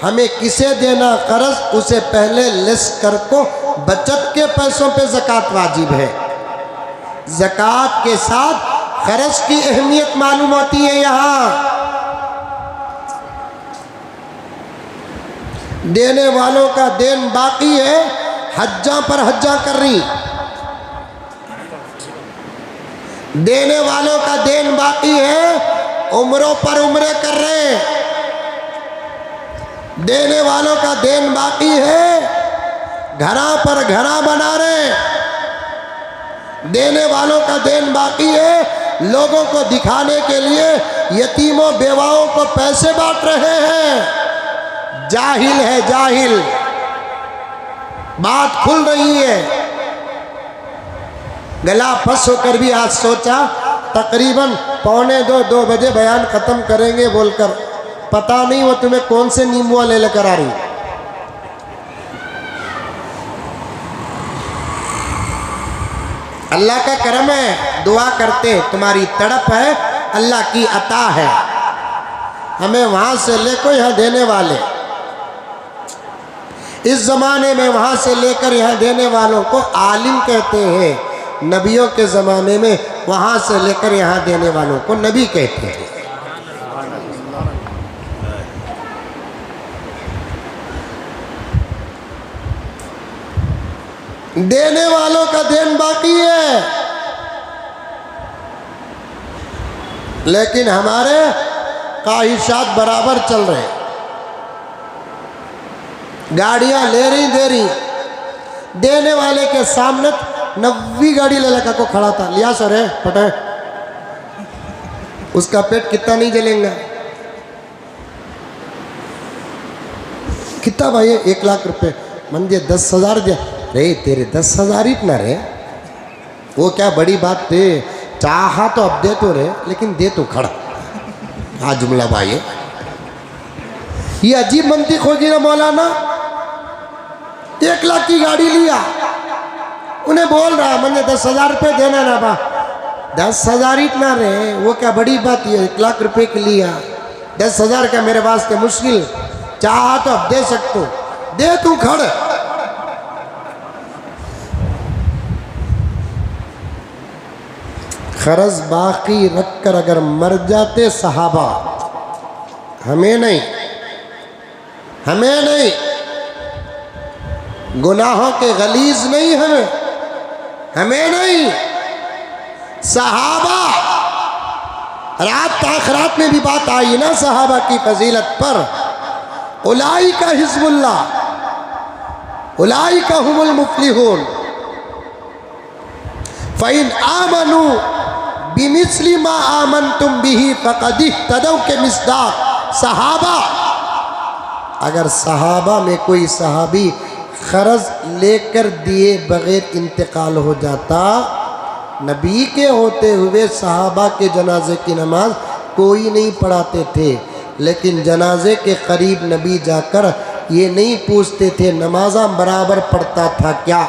हमें किसे देना कर्ज, उसे पहले लेस कर को बचत के पैसों पे ज़कात वाजिब है। ज़कात के साथ कर्ज की अहमियत मालूम होती है। यहाँ देने वालों का देन बाकी है, हज्जा पर हज्जा कर रही। देने वालों का देन बाकी है, उम्रों पर उम्रे कर रहे। देने वालों का देन बाकी है, घरा पर घरा बना रहे। देने वालों का देन बाकी है, लोगों को दिखाने के लिए यतीमों बेवाओं को पैसे बांट रहे हैं। जाहिल है, जाहिल। बात खुल रही है। गला फंस होकर भी आज सोचा तकरीबन 1:45-2 बजे बयान खत्म करेंगे बोलकर, पता नहीं वो तुम्हें कौन से नींबुआ ले लेकर आ रही। अल्लाह का करम है, दुआ करते, तुम्हारी तड़प है, अल्लाह की अता है। हमें वहां से लेको यहाँ देने वाले, इस ज़माने में वहाँ से लेकर यहाँ देने वालों को आलिम कहते हैं। नबियों के ज़माने में वहाँ से लेकर यहाँ देने वालों को नबी कहते हैं। देने वालों का देन बाकी है, लेकिन हमारे ख्वाहिशात बराबर चल रहे हैं। गाड़ियां ले रही दे रही, देने वाले के सामने 90 गाड़ी ले लगा को खड़ा था, लिया सर है पटे, उसका पेट कितना नहीं जलेगा। कितना भाई? 1 लाख रुपए मन दिया, 10,000 दिया रे, तेरे 10,000 इतना रे, वो क्या बड़ी बात थे, चाहा तो अब दे तो रे, लेकिन दे तो खड़ा। हाँ जुमला भाई, ये अजीब मंतिक होगी ना मौलाना। 1 लाख की गाड़ी लिया, उन्हें बोल रहा मैंने 10,000 रुपये देना ना बा, 10,000 इतना रहे, वो क्या बड़ी बात है, 1 लाख रुपए के लिया, 10,000 का मेरे पास के मुश्किल, चाहा तो अब दे सकते हो, दे तू खड़। कर्ज बाकी रखकर अगर मर जाते सहाबा, हमें नहीं, हमें नहीं, गुनाहों के गलीज नहीं, हमें नहीं, सहाबा रात आखिरात में भी बात आई ना सहाबा की फजीलत पर। उलाई का हिज़्बुल्लाह, उलाई का हुमुल मुफ्लिहून, फ़इन आमनू बिमिस्ली मा आमनतुम बिही फ़क़द इह्तदौ के मिस्दाक़ सहाबा। अगर सहाबा में कोई सहाबी क़र्ज़ लेकर दिए बग़ैर इंतकाल हो जाता, नबी के होते हुए सहाबा के जनाजे की नमाज कोई नहीं पढ़ाते थे, लेकिन जनाजे के करीब नबी जाकर ये नहीं पूछते थे नमाज़ा बराबर पढ़ता था क्या,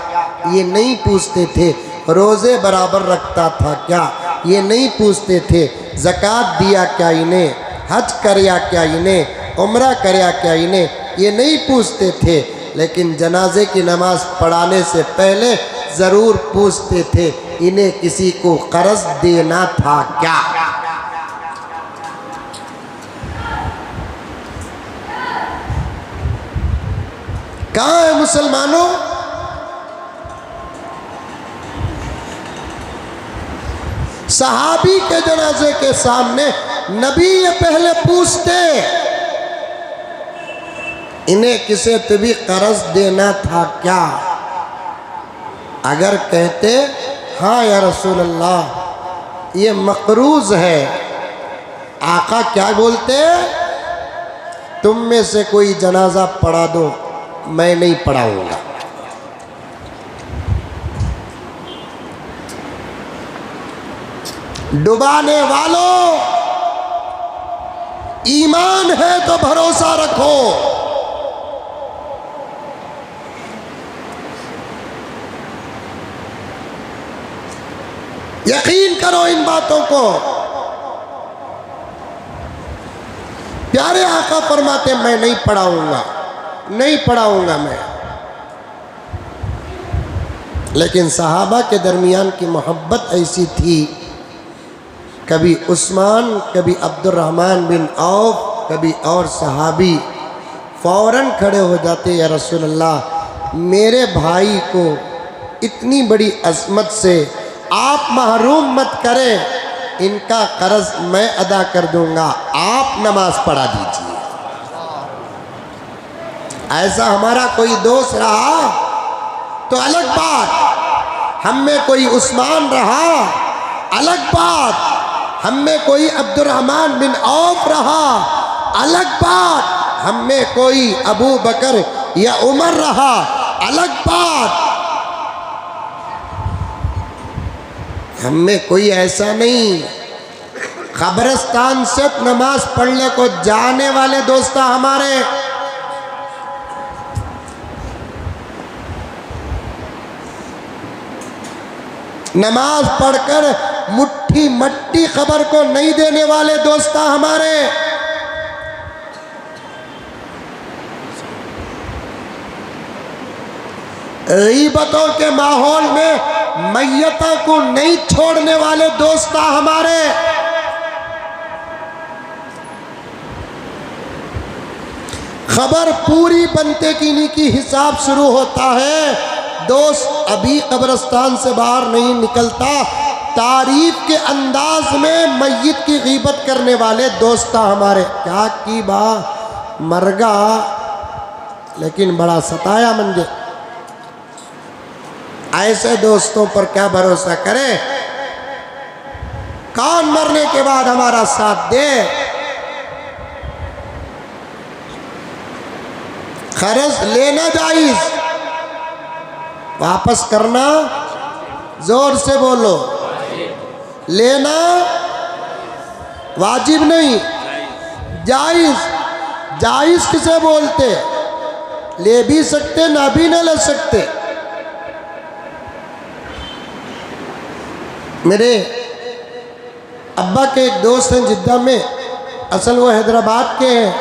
ये नहीं पूछते थे रोज़े बराबर रखता था क्या, ये नहीं पूछते थे ज़कात दिया क्या इन्हें, हज करया क्या इन्हें, उम्रा करया क्या इन्हें, ये नहीं पूछते थे। लेकिन जनाजे की नमाज पढ़ाने से पहले ज़रूर पूछते थे इन्हें किसी को कर्ज देना था क्या। कहाँ है मुसलमानों? सहाबी के जनाजे के सामने नबी ये पहले पूछते इन्हें किसे तो भी कर्ज देना था क्या। अगर कहते हाँ या रसूल अल्लाह ये मकरूज है, आका क्या बोलते, तुम में से कोई जनाजा पढ़ा दो, मैं नहीं पढ़ाऊंगा। डुबाने वालों, ईमान है तो भरोसा रखो। यकीन करो इन बातों को। प्यारे आका फरमाते मैं नहीं पढ़ाऊंगा, नहीं पढ़ाऊंगा मैं। लेकिन सहाबा के दरमियान की मोहब्बत ऐसी थी, कभी उस्मान, कभी अब्दुर्रहमान बिन औफ, कभी और सहाबी फ़ौरन खड़े हो जाते, या रसूल अल्लाह मेरे भाई को इतनी बड़ी अज़मत से आप महरूम मत करें, इनका कर्ज मैं अदा कर दूंगा, आप नमाज पढ़ा दीजिए। ऐसा हमारा कोई दोस्त रहा तो अलग बात, हम में कोई उस्मान रहा अलग बात, हम में कोई अब्दुर्रहमान बिन औफ रहा अलग बात, हम में कोई अबू बकर या उमर रहा अलग बात। हम में कोई ऐसा नहीं, कब्रिस्तान से नमाज पढ़ने को जाने वाले दोस्त हमारे, नमाज पढ़कर मुट्ठी मट्टी खबर को नहीं देने वाले दोस्त हमारे, गीबतों के माहौल में मैयतों को नहीं छोड़ने वाले दोस्त हमारे, खबर पूरी बनते की नहीं की हिसाब शुरू होता है, दोस्त अभी कब्रिस्तान से बाहर नहीं निकलता, तारीफ के अंदाज में मैयत की गीबत करने वाले दोस्त हमारे। क्या की बा मरगा लेकिन बड़ा सताया मंजे, ऐसे दोस्तों पर क्या भरोसा करें। कौन मरने के बाद हमारा साथ दे। कर्ज लेना जायज, वापस करना जोर से बोलो, लेना वाजिब नहीं, जायज। जायज किसे बोलते, ले भी सकते ना भी ना ले सकते। मेरे अब्बा के एक दोस्त हैं जिद्दा में, असल वो हैदराबाद के हैं।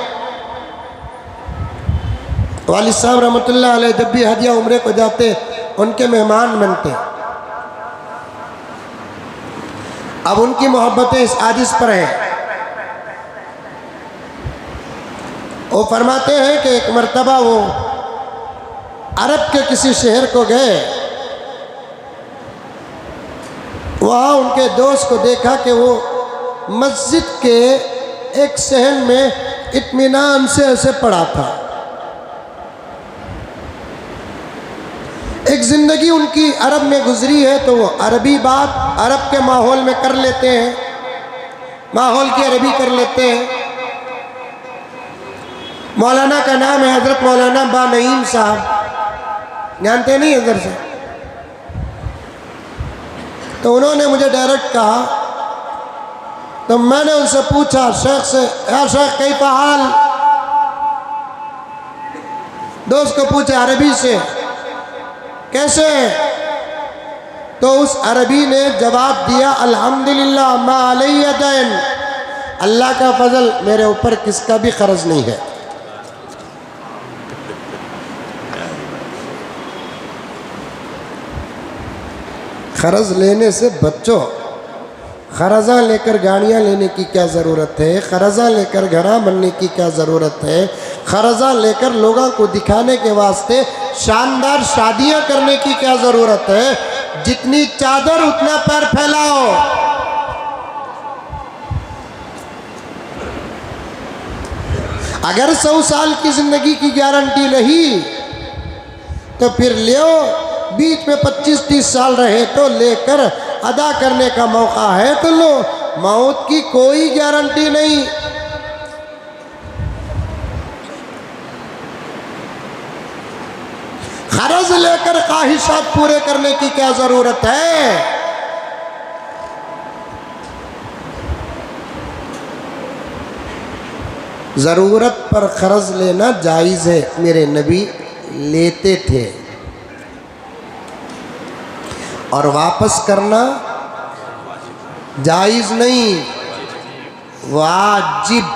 वालिद साहब रहमतुल्लाह अलैह जब भी हज या उम्रे को जाते उनके मेहमान बनते। अब उनकी मोहब्बतें इस आजिज़ पर हैं। वो फरमाते हैं कि एक मर्तबा वो अरब के किसी शहर को गए, वहाँ उनके दोस्त को देखा कि वो मस्जिद के एक सहन में इत्मीनान से ऐसे पड़ा था। एक ज़िंदगी उनकी अरब में गुजरी है तो वो अरबी बात अरब के माहौल में कर लेते हैं, माहौल की अरबी कर लेते हैं। मौलाना का नाम है हज़रत मौलाना बा नईम साहब, जानते नहीं इधर से? तो उन्होंने मुझे डायरेक्ट कहा, तो मैंने उनसे पूछा शेख से, या शेख कई हाल, दोस्त को पूछा अरबी से कैसे, तो उस अरबी ने जवाब दिया अल्हम्दुलिल्लाह मा अलैया दैन, अल्लाह का फजल मेरे ऊपर किसका भी खर्च नहीं है। खर्च लेने से बच्चों, खर्जा लेकर गाड़ियाँ लेने की क्या ज़रूरत है, खर्जा लेकर घरा बनने की क्या ज़रूरत है, खर्जा लेकर लोगों को दिखाने के वास्ते शानदार शादियाँ करने की क्या ज़रूरत है। जितनी चादर उतना पैर फैलाओ। अगर 100 साल की ज़िंदगी की गारंटी रही तो फिर लियो, बीच में 25-30 साल रहे तो लेकर अदा करने का मौका है तो लो, मौत की कोई गारंटी नहीं। खर्च लेकर ख्वाहिशात पूरे करने की क्या जरूरत है। जरूरत पर खर्च लेना जायज़ है, मेरे नबी लेते थे, और वापस करना जायज़ नहीं, वाजिब।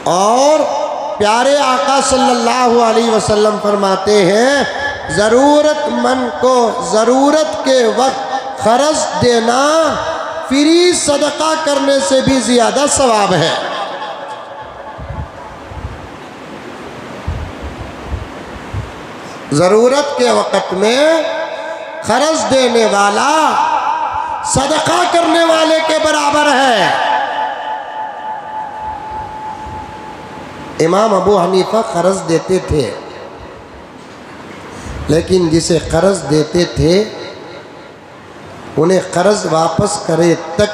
और प्यारे आका सल्लल्लाहु अलैहि वसल्लम फरमाते हैं ज़रूरतमंद को ज़रूरत के वक्त खर्च देना फ्री सदका करने से भी ज़्यादा सवाब है। ज़रूरत के वक़्त में खर्च देने वाला सदका करने वाले के बराबर है। इमाम अबू हनीफा कर्ज देते थे, लेकिन जिसे कर्ज देते थे उन्हें कर्ज वापस करे तक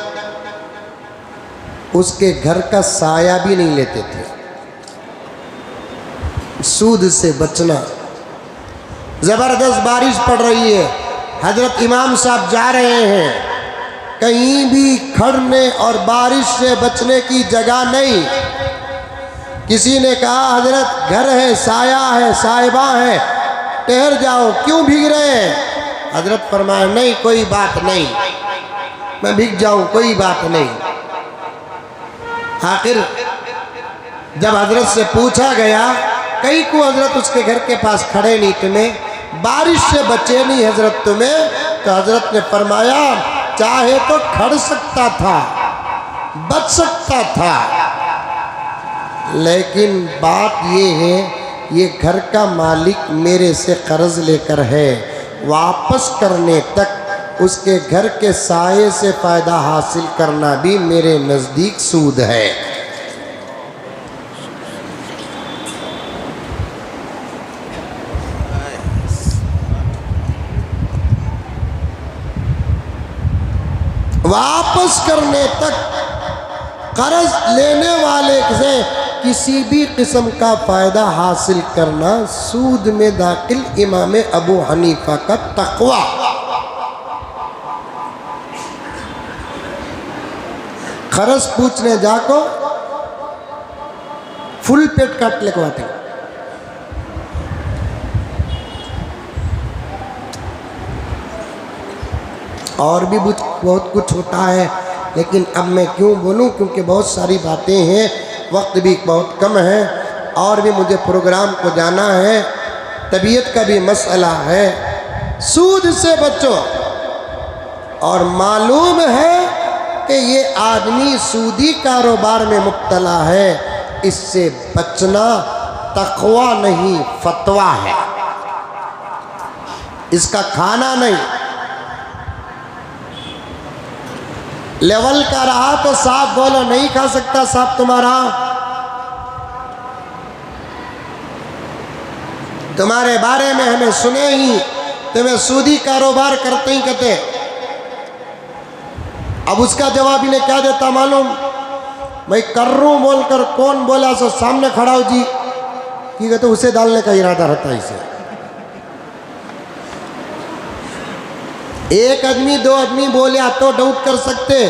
उसके घर का साया भी नहीं लेते थे। सूद से बचना। ज़बरदस्त बारिश पड़ रही है, हजरत इमाम साहब जा रहे हैं, कहीं भी खड़ने और बारिश से बचने की जगह नहीं। किसी ने कहा हजरत घर है, साया है, साहिबा है, ठहर जाओ, क्यों भीग रहे हैं? हजरत फरमाया नहीं कोई बात नहीं, मैं भीग जाऊं कोई बात नहीं। आखिर जब हजरत से पूछा गया कई को हजरत उसके घर के पास खड़े नहीं, तुम्हें बारिश से बचे नहीं हजरत तुम्हें, तो हजरत ने फरमाया चाहे तो खड़ सकता था, बच सकता था, लेकिन बात ये है ये घर का मालिक मेरे से कर्ज लेकर है, वापस करने तक उसके घर के साये से फ़ायदा हासिल करना भी मेरे नज़दीक सूद है। वापस करने तक कर्ज लेने वाले से किसी भी किस्म का फ़ायदा हासिल करना सूद में दाखिल इमाम अबू हनीफा का तक़वा। कर्ज पूछने जाको फुल पेट काट लिखवाते। और भी बहुत कुछ होता है, लेकिन अब मैं क्यों बोलूं, क्योंकि बहुत सारी बातें हैं, वक्त भी बहुत कम है, और भी मुझे प्रोग्राम को जाना है, तबीयत का भी मसला है। सूद से बचो। और मालूम है कि ये आदमी सूदी कारोबार में मुब्तला है, इससे बचना तक़वा नहीं फतवा है, इसका खाना नहीं। लेवल का रहा तो सांप बोलो नहीं खा सकता सांप तुम्हारा। तुम्हारे बारे में हमें सुने ही तुम्हें सूदी कारोबार करते ही कहते। अब उसका जवाब इन्हें क्या देता मालूम, मैं कर रहा हूं बोलकर कौन बोला सो सामने खड़ा हो जी कि कहते उसे डालने का इरादा रहता है इसे। एक आदमी दो आदमी बोले तो डाउट कर सकते,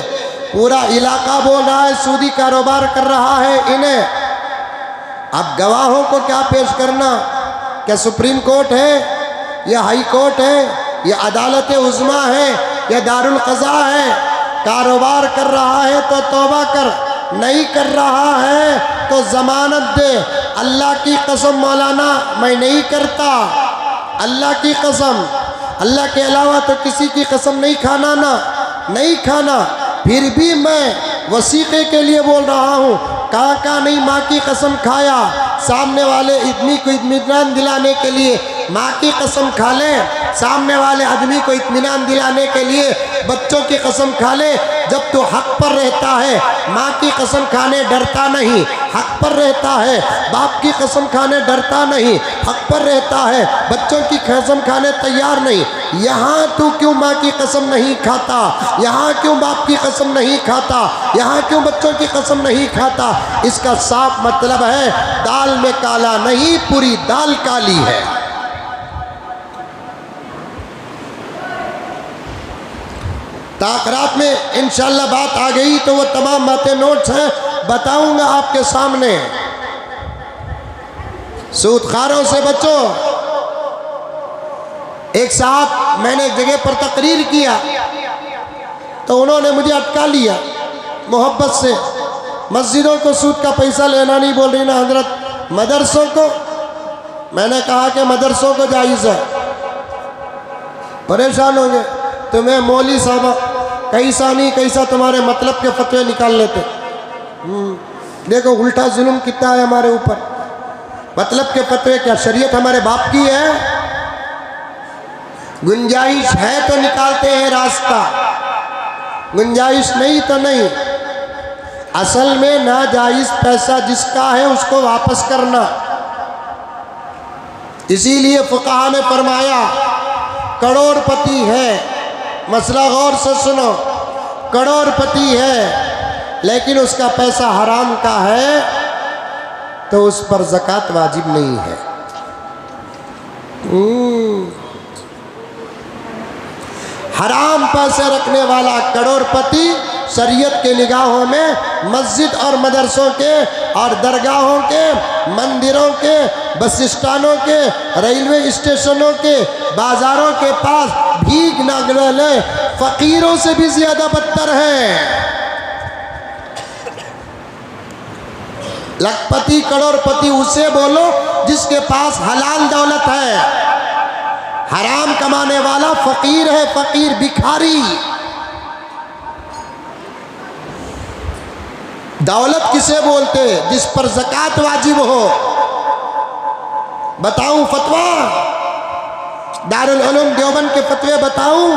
पूरा इलाका बोल रहा है सूदी कारोबार कर रहा है इन्हें। अब गवाहों को क्या पेश करना, क्या सुप्रीम कोर्ट है या हाई कोर्ट है या अदालत उज़्मा है या दारुल क़ज़ा है। कारोबार कर रहा है तो तौबा कर, नहीं कर रहा है तो ज़मानत दे। अल्लाह की कसम मौलाना मैं नहीं करता, अल्लाह की कसम, अल्लाह के अलावा तो किसी की कसम नहीं खाना ना, नहीं खाना। फिर भी मैं वसीक़े के लिए बोल रहा हूँ, कहाँ नहीं माँ की कसम खाया। सामने वाले आदमी को इत्मीनान दिलाने के लिए माँ की कसम खा ले, सामने वाले आदमी को इत्मीनान दिलाने के लिए बच्चों की कसम खा ले। जब तो हक पर रहता है माँ की कसम खाने डरता नहीं, हक पर रहता है। बाप की कसम खाने डरता नहीं, हक पर रहता है। बच्चों की कसम खाने तैयार नहीं। यहाँ तू क्यों माँ की कसम नहीं खाता, यहाँ क्यों बाप की कसम नहीं खाता, यहाँ क्यों बच्चों की कसम नहीं खाता। इसका साफ मतलब है दाल में काला नहीं, पूरी दाल काली है। ताकरात में इंशाल्लाह बात आ गई तो वो तमाम बातें नोट्स हैं, बताऊंगा आपके सामने। सूदखारों से बचो। एक साहब, मैंने एक जगह पर तकरीर किया तो उन्होंने मुझे अटका लिया मोहब्बत से। मस्जिदों को सूद का पैसा लेना नहीं बोल रही ना हजरत, मदरसों को। मैंने कहा कि मदरसों को जायज़ है। परेशान होंगे, तुम्हें मौली साहब कैसा नहीं कैसा तुम्हारे मतलब के फतवे निकाल लेते। देखो उल्टा जुल्म कितना है हमारे ऊपर। मतलब के फतवे क्या शरीयत हमारे बाप की है? गुंजाइश है तो निकालते हैं रास्ता, गुंजाइश नहीं तो नहीं। असल में नाजायज पैसा जिसका है उसको वापस करना। इसीलिए फुक़हा ने फरमाया करोड़पति है, मसला गौर से सुनो, करोड़पति है लेकिन उसका पैसा हराम का है तो उस पर ज़कात वाजिब नहीं है। हराम पैसे रखने वाला करोड़पति शरीयत के निगाहों में मस्जिद और मदरसों के और दरगाहों के, मंदिरों के, बस स्टैंडों के, रेलवे स्टेशनों के, बाज़ारों के पास भीख मांगने फ़कीरों से भी ज़्यादा बदतर है। लखपति करोड़पति उसे बोलो जिसके पास हलाल दौलत है। हराम कमाने वाला फ़कीर है, फ़कीर भिखारी। दौलत किसे बोलते? जिस पर ज़कात वाजिब हो। बताऊं फतवा? दारुल उलूम देवबंद के फतवे बताऊं,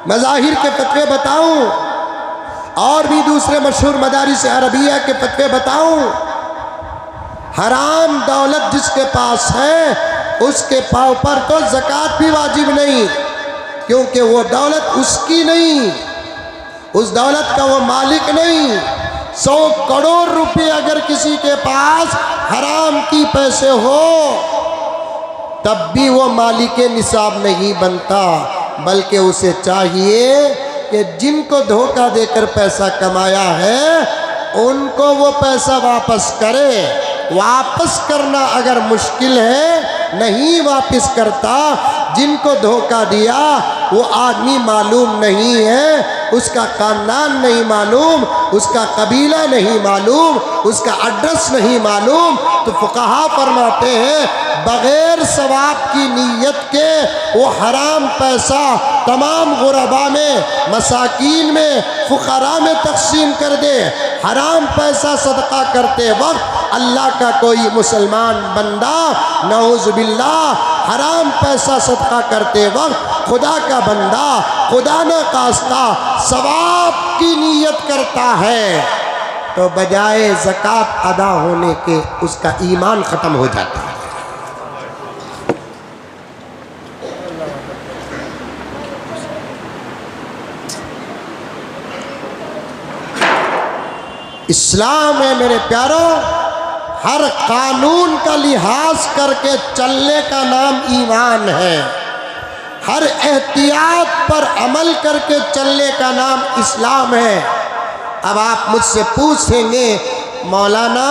मज़ाहिर के फतवे बताऊं, और भी दूसरे मशहूर मदारिस अरबिया के फतवे बताऊं। हराम दौलत जिसके पास है उसके पाँव पर तो ज़कात भी वाजिब नहीं, क्योंकि वो दौलत उसकी नहीं, उस दौलत का वो मालिक नहीं। 100 करोड़ रुपए अगर किसी के पास हराम की पैसे हो तब भी वो मालिक निसाब नहीं बनता, बल्कि उसे चाहिए कि जिनको धोखा देकर पैसा कमाया है उनको वो पैसा वापस करे। वापस करना अगर मुश्किल है, नहीं वापस करता। जिनको धोखा दिया वो आदमी मालूम नहीं है, उसका खानदान नहीं मालूम, उसका कबीला नहीं मालूम, उसका एड्रेस नहीं मालूम, तो फुक़हा फरमाते हैं बग़ैर सवाब की नीयत के वो हराम पैसा तमाम गुरबा में, मसाकीन में, फ़ुक़रा में तक़सीम कर दे। हराम पैसा सदका करते वक्त अल्लाह का कोई मुसलमान बंदा नऊज़ बिल्लाह हराम पैसा सदका करते वक्त खुदा का बंदा खुदा न खास्ता सवाब की नीयत करता है तो बजाय ज़कात अदा होने के उसका ईमान ख़त्म हो जाता है। इस्लाम है मेरे प्यारों, हर कानून का लिहाज करके चलने का नाम ईमान है, हर एहतियात पर अमल करके चलने का नाम इस्लाम है। अब आप मुझसे पूछेंगे मौलाना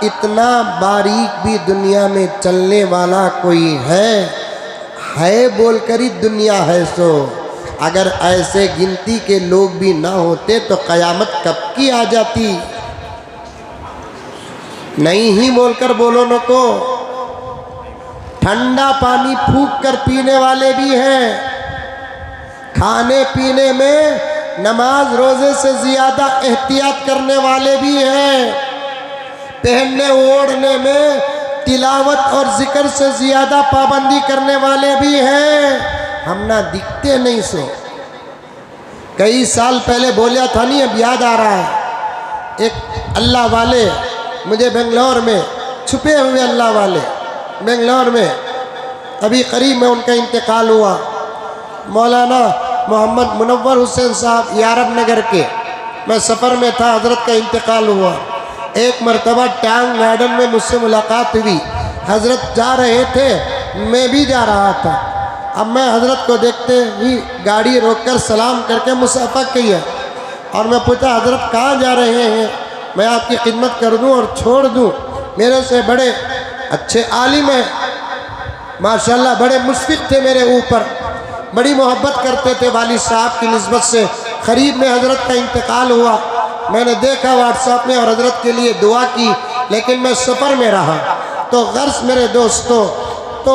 इतना बारीक भी दुनिया में चलने वाला कोई है बोलकर ही दुनिया है सो। अगर ऐसे गिनती के लोग भी ना होते तो क़यामत कब की आ जाती। नहीं ही बोलकर बोलो न को। ठंडा पानी फूंक कर पीने वाले भी हैं, खाने पीने में नमाज रोज़े से ज़्यादा एहतियात करने वाले भी हैं, पहनने ओढ़ने में तिलावत और ज़िक्र से ज़्यादा पाबंदी करने वाले भी हैं। हम ना दिखते नहीं सो। कई साल पहले बोला था नहीं, अब याद आ रहा है। एक अल्लाह वाले मुझे बेंगलोर में, छुपे हुए अल्लाह वाले बेंगलोर में, अभी करीब में उनका इंतकाल हुआ। मौलाना मोहम्मद मुनव्वर हुसैन साहब यारब नगर के। मैं सफ़र में था, हज़रत का इंतकाल हुआ। एक मरतबा टैंक गार्डन में मुझसे मुलाकात हुई। हज़रत जा रहे थे, मैं भी जा रहा था। अब मैं हज़रत को देखते ही गाड़ी रोककर सलाम करके मुसाफा किया और मैं पूछा हज़रत कहाँ जा रहे हैं, मैं आपकी खिदमत कर दूं और छोड़ दूं। मेरे से बड़े अच्छे आलिम हैं माशाल्लाह, बड़े मुशफ़िक़ थे मेरे ऊपर, बड़ी मोहब्बत करते थे वालिद साहब की निस्बत से। करीब में हज़रत का इंतकाल हुआ, मैंने देखा व्हाट्सएप में और हज़रत के लिए दुआ की, लेकिन मैं सफ़र में रहा। तो गर्ज मेरे दोस्तों, तो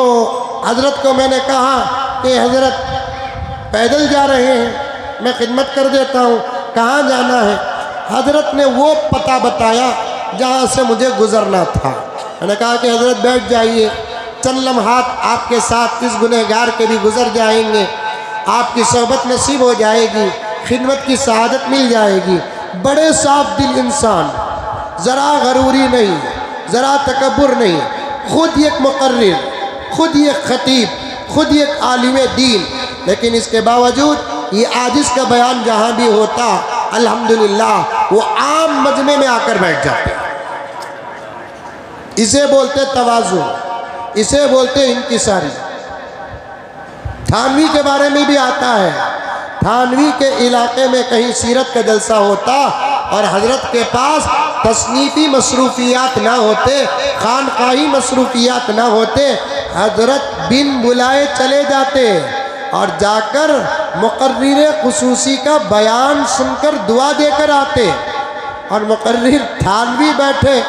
हज़रत को मैंने कहा कि हज़रत पैदल जा रहे हैं, मैं खिदमत कर देता हूँ, कहाँ जाना है। हज़रत ने वो पता बताया जहाँ से मुझे गुज़रना था। मैंने कहा कि हज़रत बैठ जाइए, चंद लम्हात आपके साथ इस गुनहगार के भी गुज़र जाएंगे, आपकी सोहबत नसीब हो जाएगी, खिदमत की सआदत मिल जाएगी। बड़े साफ दिल इंसान, ज़रा गरूरी नहीं, ज़रा तकब्बुर नहीं, ख़ुद एक मुक़र्रिर, ख़ुद एक ख़तीब, ख़ुद एक आलिम दीन, लेकिन इसके बावजूद ये आजिज़ का बयान जहाँ भी होता अल्हम्दुलिल्लाह वो आम मजमे में आकर बैठ जाते। इसे बोलते तवाज़ु, इसे बोलते इंकिसारी। थानवी के बारे में भी आता है, थानवी के इलाके में कहीं सीरत का जलसा होता और हज़रत के पास तसनीफ़ी मसरूफ़ियात ना होते, खानकाही मसरूफ़ियात ना होते, हज़रत बिन बुलाए चले जाते और जाकर मुक़र्रिर ख़ुसूसी का बयान सुनकर दुआ देकर आते। और मुक़र्रिर थानवी बैठे,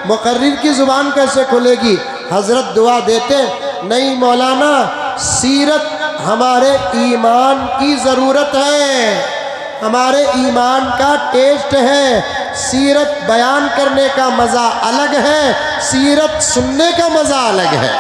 मुक़र्रिर की ज़ुबान कैसे खुलेगी। हज़रत दुआ देते, नहीं मौलाना सीरत हमारे ईमान की ज़रूरत है, हमारे ईमान का टेस्ट है, सीरत बयान करने का मज़ा अलग है, सीरत सुनने का मज़ा अलग है।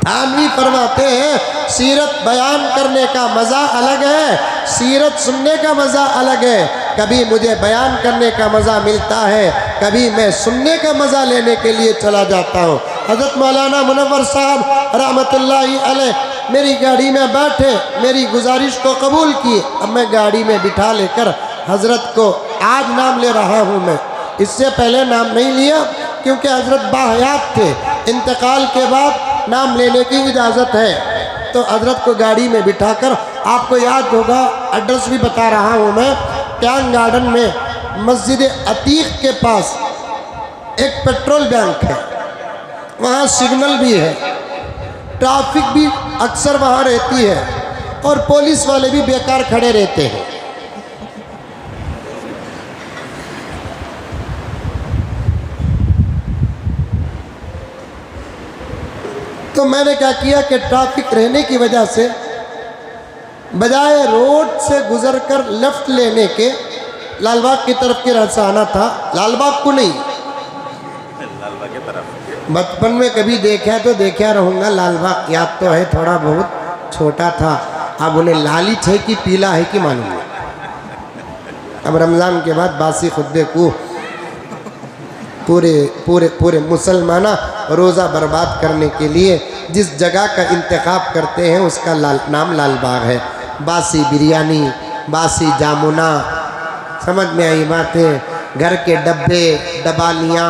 थानवी फरमाते हैं सीरत बयान करने का मज़ा अलग है, सीरत सुनने का मज़ा अलग है। कभी मुझे बयान करने का मज़ा मिलता है, कभी मैं सुनने का मज़ा लेने के लिए चला जाता हूँ। हज़रत मौलाना मुनव्वर साहब रहमतुल्लाहि अलैह मेरी गाड़ी में बैठे, मेरी गुजारिश को कबूल किए। अब मैं गाड़ी में बिठा लेकर हज़रत को आज नाम ले रहा हूँ मैं, इससे पहले नाम नहीं लिया क्योंकि हज़रत बाहयात थे, इंतकाल के बाद नाम लेने की इजाज़त है। तो हज़रत को गाड़ी में बिठाकर, आपको याद होगा एड्रेस भी बता रहा हूँ मैं, टैंक गार्डन में मस्जिद अतीक के पास एक पेट्रोल बैंक है, वहाँ सिग्नल भी है, ट्रैफिक भी अक्सर वहाँ रहती है और पुलिस वाले भी बेकार खड़े रहते हैं। तो मैंने क्या किया कि ट्रैफिक रहने की वजह से बजाय रोड से गुजरकर लेफ्ट लेने के लालबाग की तरफ की रास्ता आना था, लालबाग को नहीं, लालबाग की तरफ। बचपन में कभी देखा तो देखा रहूँगा लालबाग, याद तो है, थोड़ा बहुत छोटा था। अब उन्हें लालिच है कि पीला है कि मालूम नहीं। अब रमज़ान के बाद बासी खुतबे को पूरे पूरे पूरे मुसलमाना रोज़ा बर्बाद करने के लिए जिस जगह का इंतखाब करते हैं उसका नाम लाल बाग है। बासी बिरयानी, बासी जामुना, समझ में आई बातें, घर के डब्बे डबालियाँ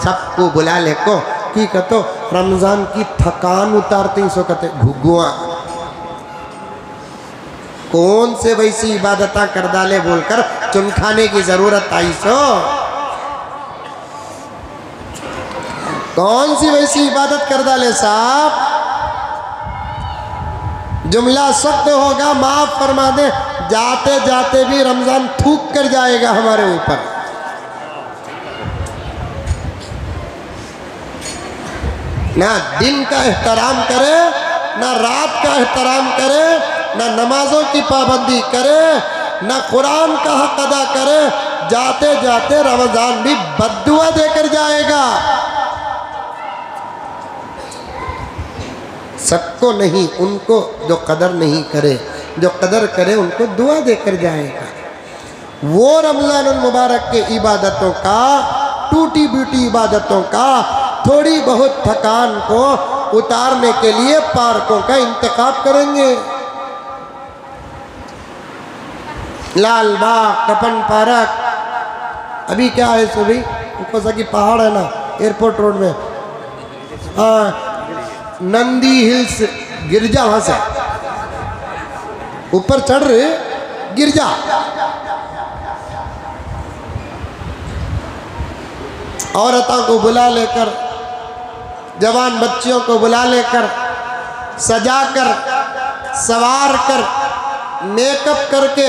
सबको बुला ले को की कहते रमज़ान की थकान उतारते सो कहते घुगुआ कौन से वैसी इबादता कर डाले बोलकर चुन खाने की जरूरत आई सो। कौन सी वैसी इबादत कर डाले साहब। जुमला सख्त होगा, माफ फरमा दे, जाते जाते भी रमजान थूक कर जाएगा हमारे ऊपर। ना दिन का एहतराम करे, ना रात का एहतराम करे, ना नमाजों की पाबंदी करे, ना कुरान का हक अदा करे, जाते जाते रमजान भी बद्दुआ देकर जाएगा। सबको नहीं, उनको जो कदर नहीं करे, जो कदर करे उनको दुआ देकर जाएगा। वो रमज़ान मुबारक के इबादतों का, टूटी बूटी इबादतों का, थोड़ी बहुत थकान को उतारने के लिए पार्कों का इंतखाब करेंगे। लाल बाग, कपन पार्क, अभी क्या है सभी ऊपर सा की पहाड़ है ना एयरपोर्ट रोड में, हाँ नंदी हिल्स गिरजा, वहां से ऊपर चढ़ रहे गिरजा, औरतों को बुला लेकर, जवान बच्चियों को बुला लेकर, सजाकर, सवार कर, मेकअप करके,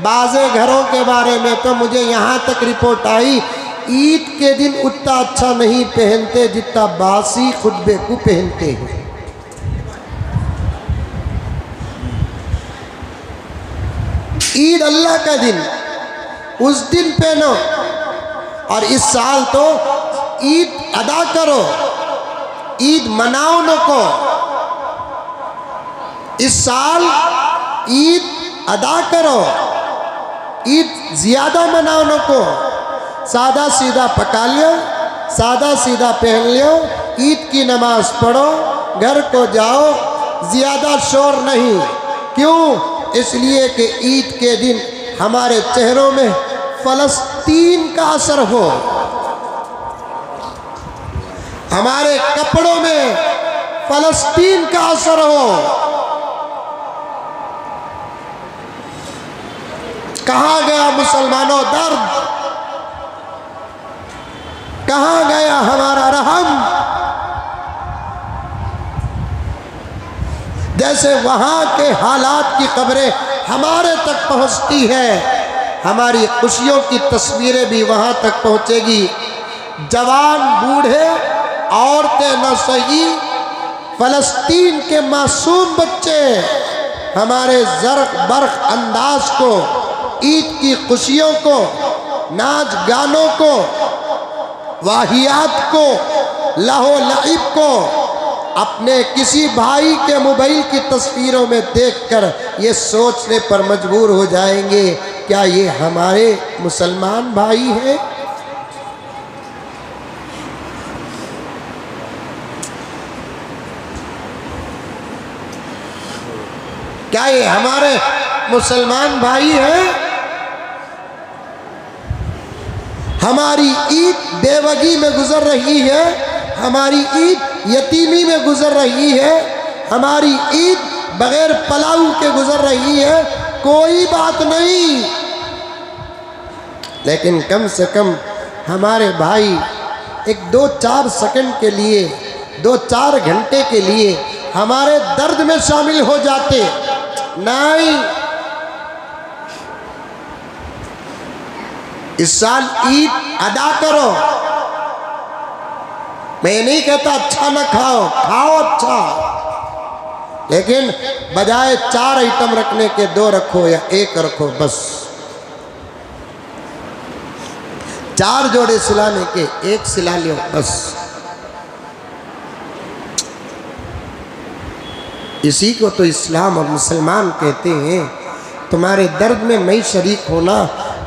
बाजे घरों के बारे में तो मुझे यहाँ तक रिपोर्ट आई ईद के दिन उतना अच्छा नहीं पहनते जितना बासी खुतबे को पहनते हैं। ईद अल्लाह का दिन, उस दिन पहनो। और इस साल तो ईद अदा करो, ईद मनाओ न को। इस साल ईद अदा करो, ईद ज्यादा मनाओ न को। सादा सीधा पका लियो, सादा सीधा पहन लियो, ईद की नमाज पढ़ो, घर को जाओ, ज़्यादा शोर नहीं। क्यों? इसलिए कि ईद के दिन हमारे चेहरों में फ़लस्तीन का असर हो, हमारे कपड़ों में फ़लस्तीन का असर हो। कहाँ गया मुसलमानों दर्द, कहाँ गया हमारा रहम। जैसे वहाँ के हालात की खबरें हमारे तक पहुँचती है, हमारी खुशियों की तस्वीरें भी वहाँ तक पहुँचेगी। जवान बूढ़े औरतें न सही, फ़लस्तीन के मासूम बच्चे हमारे ज़र्क बर्क अंदाज को, ईद की खुशियों को, नाच गानों को, वाहियात को, लहो लईब को अपने किसी भाई के मोबाइल की तस्वीरों में देखकर ये सोचने पर मजबूर हो जाएंगे क्या ये हमारे मुसलमान भाई हैं? क्या ये हमारे मुसलमान भाई हैं? हमारी ईद बेवगी में गुजर रही है, हमारी ईद यतीमी में गुजर रही है, हमारी ईद बगैर पलाऊ के गुजर रही है। कोई बात नहीं, लेकिन कम से कम हमारे भाई एक 2-4 सेकंड के लिए, 2-4 घंटे के लिए हमारे दर्द में शामिल हो जाते। नहीं, इस साल ईद अदा करो। मैं नहीं कहता अच्छा ना खाओ, खाओ अच्छा, लेकिन बजाय 4 आइटम रखने के 2 रखो या 1 रखो बस। 4 जोड़े सिलाने के 1 सिला लियो बस। इसी को तो इस्लाम और मुसलमान कहते हैं। तुम्हारे दर्द में मैं शरीक होना,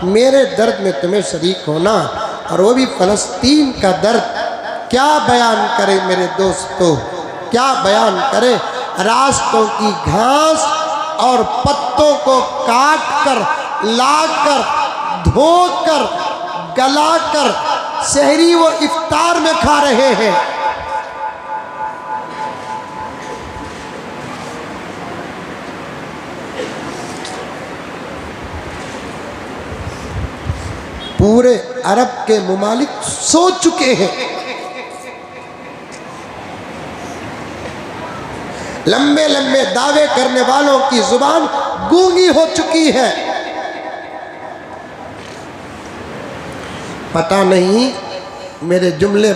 मेरे दर्द में तुम्हें शरीक होना, और वो भी फ़लस्तीन का दर्द। क्या बयान करे मेरे दोस्तों, क्या बयान करे। रास्तों की घास और पत्तों को काट कर, लाकर, धोकर, गलाकर सहरी वो इफ्तार में खा रहे हैं। पूरे अरब के मुमालिक सो चुके हैं। लंबे लंबे दावे करने वालों की जुबान गूंगी हो चुकी है। पता नहीं मेरे जुमले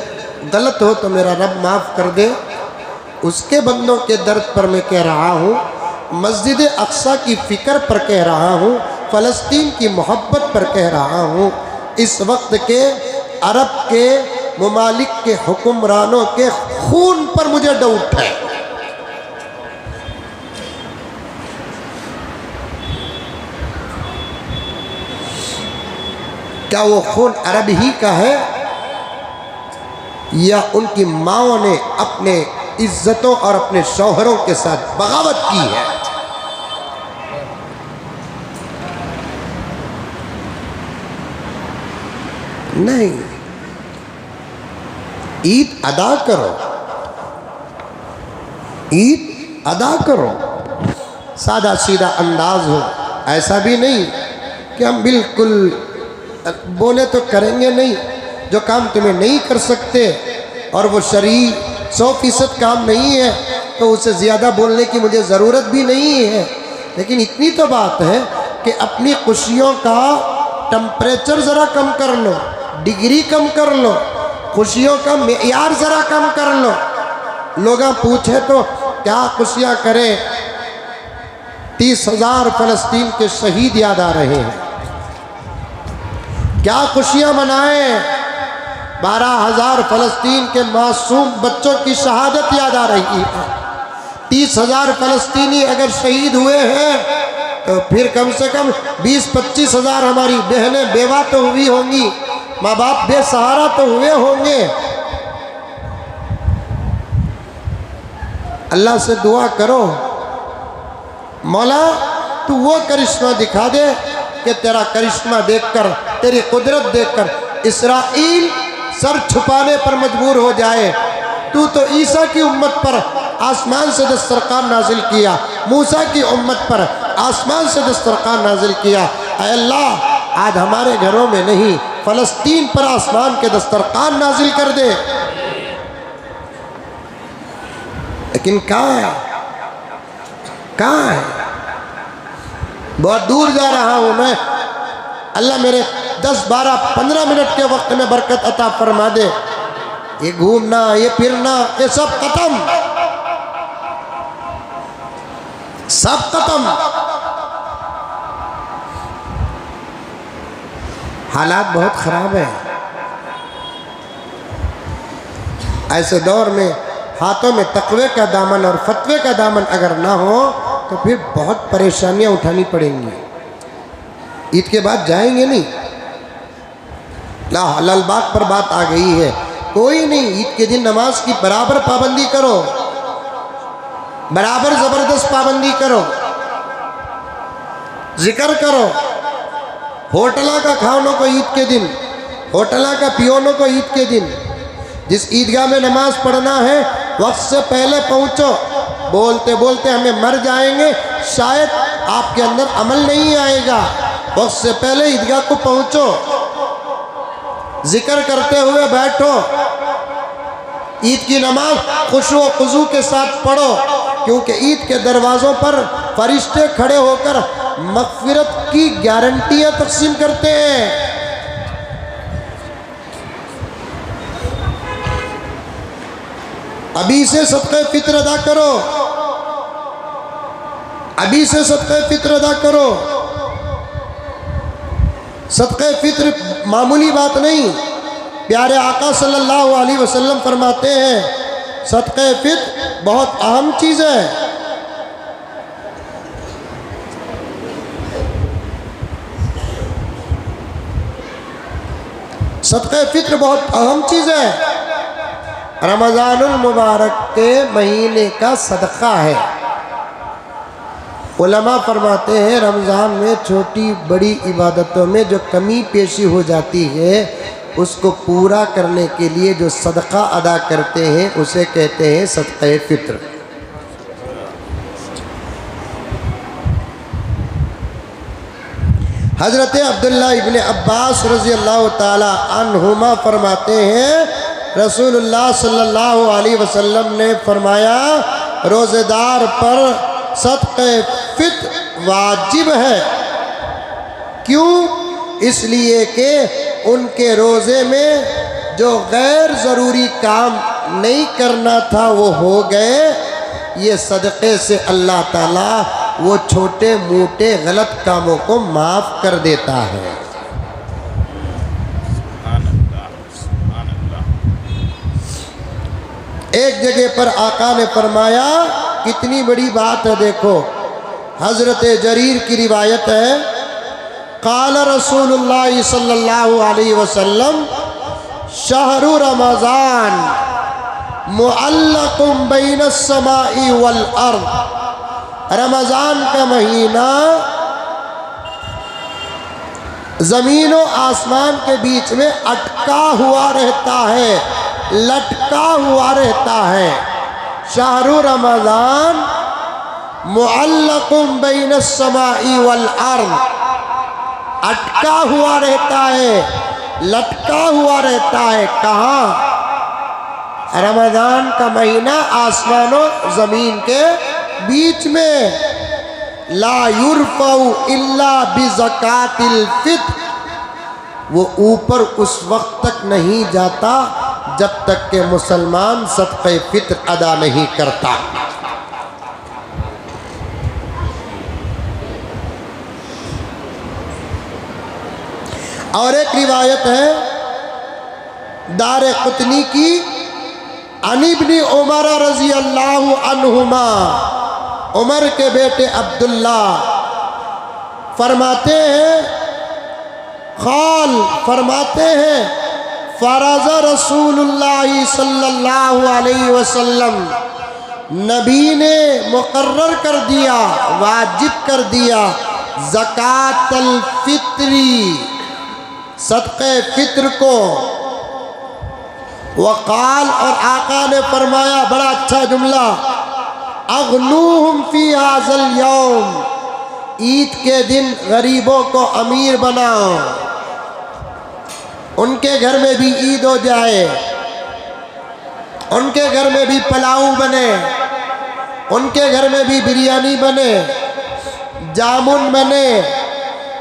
गलत हो तो मेरा रब माफ़ कर दे। उसके बंदों के दर्द पर मैं कह रहा हूँ, मस्जिद अक्सा की फ़िक्र पर कह रहा हूँ, फ़लस्तीन की मोहब्बत पर कह रहा हूँ। इस वक्त के अरब के मुमालिक के हुक्मरानों के खून पर मुझे डाउट है। क्या वो खून अरब ही का है, या उनकी माओं ने अपने इज्जतों और अपने शौहरों के साथ बगावत की है? नहीं, ईद अदा करो, ईद अदा करो। सादा सीधा अंदाज हो, ऐसा भी नहीं कि हम बिल्कुल बोले तो करेंगे नहीं। जो काम तुम्हें नहीं कर सकते और वो शरई 100% काम नहीं है तो उसे ज़्यादा बोलने की मुझे ज़रूरत भी नहीं है। लेकिन इतनी तो बात है कि अपनी खुशियों का टेम्परेचर ज़रा कम कर लो, डिग्री कम कर लो, खुशियों का मेयार ज़रा कम कर लो। लोग पूछे तो क्या खुशियाँ करें, 30,000 फ़लस्तीन के शहीद याद आ रहे हैं। क्या खुशियाँ मनाएं, 12,000 फ़लस्तीन के मासूम बच्चों की शहादत याद आ रही है। 30,000 फ़लस्तीनी अगर शहीद हुए हैं तो फिर कम से कम 20-25 हज़ार हमारी बहनें बेवा तो हुई होंगी, माँ बाप बेसहारा तो हुए होंगे। अल्लाह से दुआ करो, मौला तू वो करिश्मा दिखा दे कि तेरा करिश्मा देखकर, तेरी कुदरत देखकर इस्राइल सर छुपाने पर मजबूर हो जाए। तू तो ईसा की उम्मत पर आसमान से दस्तरखान नाजिल किया, मूसा की उम्मत पर आसमान से दस्तरखान नाजिल किया। ऐ अल्लाह, आज हमारे घरों में नहीं, फ़लस्तीन पर आसमान के दस्तरखान नाजिल कर दे। लेकिन कहाँ है, कहाँ है? बहुत दूर जा रहा हूँ मैं। अल्लाह मेरे 10, 12, 15 मिनट के वक्त में बरकत अता फरमा दे। ये घूमना, ये फिरना, ये सब खत्म, सब खत्म। हालात बहुत ख़राब है। ऐसे दौर में हाथों में तकवे का दामन और फतवे का दामन अगर ना हो तो फिर बहुत परेशानियां उठानी पड़ेंगी। ईद के बाद जाएंगे नहीं। लालबाग पर बात आ गई है, कोई नहीं, ईद के दिन नमाज की बराबर पाबंदी करो, बराबर ज़बरदस्त पाबंदी करो, जिक्र करो। होटला का खानों को ईद के दिन, होटला का पियोनों को ईद के दिन, जिस ईदगाह में नमाज पढ़ना है वक्त से पहले पहुँचो। बोलते बोलते हमें मर जाएंगे, शायद आपके अंदर अमल नहीं आएगा। वक्त से पहले ईदगाह को पहुँचो, जिक्र करते हुए बैठो, ईद की नमाज खुशू व खुजू के साथ पढ़ो, क्योंकि ईद के दरवाज़ों पर फरिश्ते खड़े होकर मग़फ़िरत की गारंटियाँ तक़सीम करते हैं। अभी से सदक़े फ़ित्र अदा करो, अभी से सदक़े फ़ित्र अदा करो। सदक़े फ़ित्र मामूली बात नहीं। प्यारे आका सल्लल्लाहु अलैहि वसल्लम फरमाते हैं सदक़े फ़ित्र बहुत अहम चीज़ है। सदक़े फित्र बहुत अहम चीज़ है। रमज़ानुल मुबारक के महीने का सदक़ा है। उलमा फरमाते हैं रमज़ान में छोटी बड़ी इबादतों में जो कमी पेशी हो जाती है उसको पूरा करने के लिए जो सदक़ा अदा करते हैं उसे कहते हैं सदक़े फित्र। हज़रत अब्दुल्ला इब्ने अब्बास रज़ी अल्लाह ताला अन्हुमा फरमाते हैं रसूलुल्लाह सल्लल्लाहु अलैहि वसल्लम ने फरमाया रोज़ेदार पर सदक़े फित्र वाजिब है। क्यों? इसलिए कि उनके रोज़े में जो गैर ज़रूरी काम नहीं करना था वो हो गए। ये सदक़े से अल्लाह ताला वो छोटे मोटे गलत कामों को माफ़ कर देता है। एक जगह पर आका ने फरमाया, कितनी बड़ी बात है देखो, हज़रत जरीर की रिवायत है, क़ाल रसूलुल्लाह सल्लल्लाहु अलैहि वसल्लम शहरु रमज़ान मुअल्लक़ुम बैनस समाई वल अर्द। रमज़ान का महीना ज़मीन और आसमान के बीच में अटका हुआ रहता है, लटका हुआ रहता है। शहरु रमज़ान मुअल्लक़ुम बैनस समाई वल अर्द, अटका हुआ रहता है, लटका हुआ रहता है। कहाँ? रमज़ान का महीना आसमानों ज़मीन के बीच में। ला युरफ़उ इल्ला बिज़कातिल फित्र, वो ऊपर उस वक्त तक नहीं जाता जब तक के मुसलमान सदक़े फित्र अदा नहीं करता। और एक रिवायत है दारे कुतनी की, अनिब्नी उमर रज़ी अल्लाहु अन्हुमा, उमर के बेटे अब्दुल्ला फरमाते हैं, क़ाल फरमाते हैं, फ़रज़ रसूलुल्लाह सल्लल्लाहु अलैहि वसल्लम, नबी ने मुकर्रर कर दिया, वाजिब कर दिया ज़कातल फित्री, सदक़े फित्र को। वक़ाल, और आका ने फरमाया, बड़ा अच्छा जुमला, अग़नूहुम फ़ी हाज़ल यौम, ईद के दिन गरीबों को अमीर बनाओ, उनके घर में भी ईद हो जाए, उनके घर में भी पुलाव बने, उनके घर में भी बिरयानी बने, जामुन बने,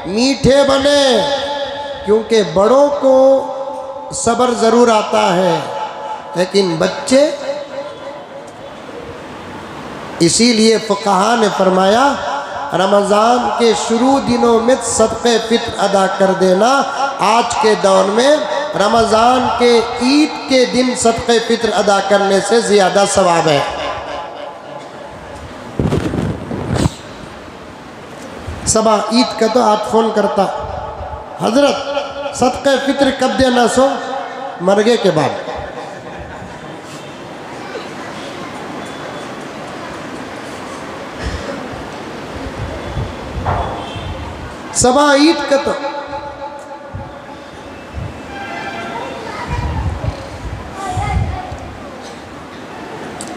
मीठे बने। क्योंकि बड़ों को सब्र ज़रूर आता है लेकिन बच्चे, इसीलिए फ़ुक़हा ने फरमाया रमज़ान के शुरू दिनों में सदक़े फित्र अदा कर देना। आज के दौर में रमज़ान के ईद के दिन सदक़े फित्र अदा करने से ज़्यादा सवाब है। सबा ईद का तो आज फ़ोन करता, हज़रत सदक़े फित्र कब देना? सो मरगे के बाद। सबा ईद का तो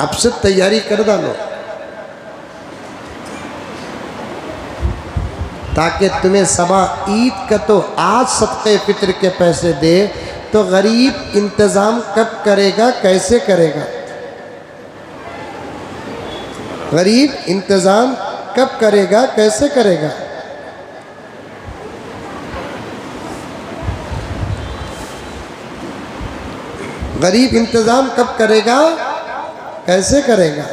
अब से तैयारी कर डालो ताकि तुम्हें सबा ईद का तो आज सदक़े फित्र के पैसे दे तो गरीब इंतज़ाम कब करेगा, कैसे करेगा? गरीब इंतज़ाम कब करेगा, कैसे करेगा? गरीब इंतज़ाम कब करेगा, कैसे करेगा?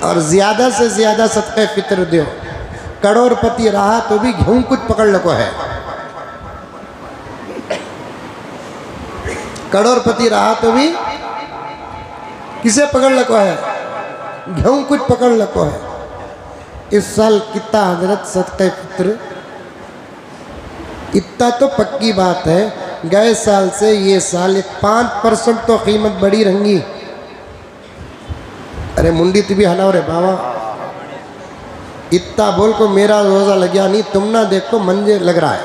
और ज़्यादा से ज़्यादा सदक़े फित्र दो। करोड़पति रहा तो भी घूम कुछ पकड़ लो है, करोड़पति रहा तो भी किसे पकड़ लो है, घूम कुछ पकड़ लो है। इस साल कितना हज़रत सदक़े फित्र इतना तो पक्की बात है, गए साल से ये साल 5% तो कीमत बढ़ी रहेंगी। अरे मुंडी तू भी हलाओ रे बाबा, इतना बोल को मेरा रोजा लग गया नहीं, तुम ना देखो मंजे लग रहा है।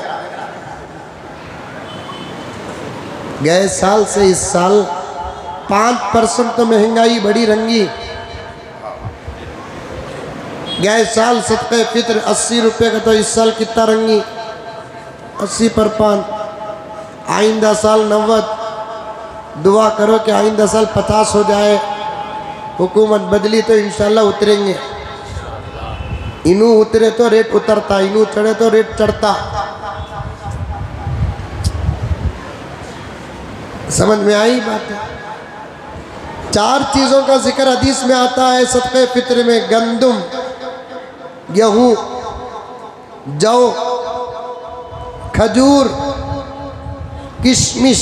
गए साल से इस साल 5% तो महंगाई बढ़ी रहेंगी। गए साल सदक़े फित्र 80 रुपये का, तो इस साल कितना रहेंगी? 80 पर 5, आइंदा साल 90। दुआ करो कि आइंदा साल 50 हो जाए। हुकूमत बदली तो इंशाल्लाह उतरेंगे। इनू उतरे तो रेट उतरता, इनू चढ़े तो रेट चढ़ता। समझ में आई बात है? 4 चीज़ों का जिक्र हदीस में आता है सदक़े फित्र में: गंदुम, गेहूँ, जौ, खजूर, किशमिश।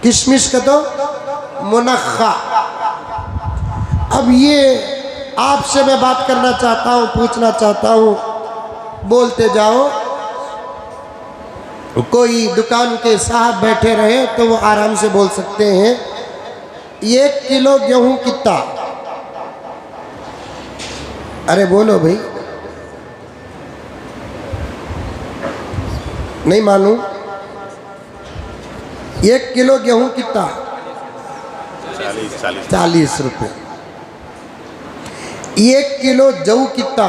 किशमिश का तो मुनक्खा। अब ये आपसे मैं बात करना चाहता हूँ, पूछना चाहता हूँ, बोलते जाओ। कोई दुकान के साहब बैठे रहे तो वो आराम से बोल सकते हैं। 1 किलो गेहूं कितना? अरे बोलो भाई, नहीं मालूम? 1 किलो गेहूं कितना? 40 रुपये। 1 किलो जौ कितना?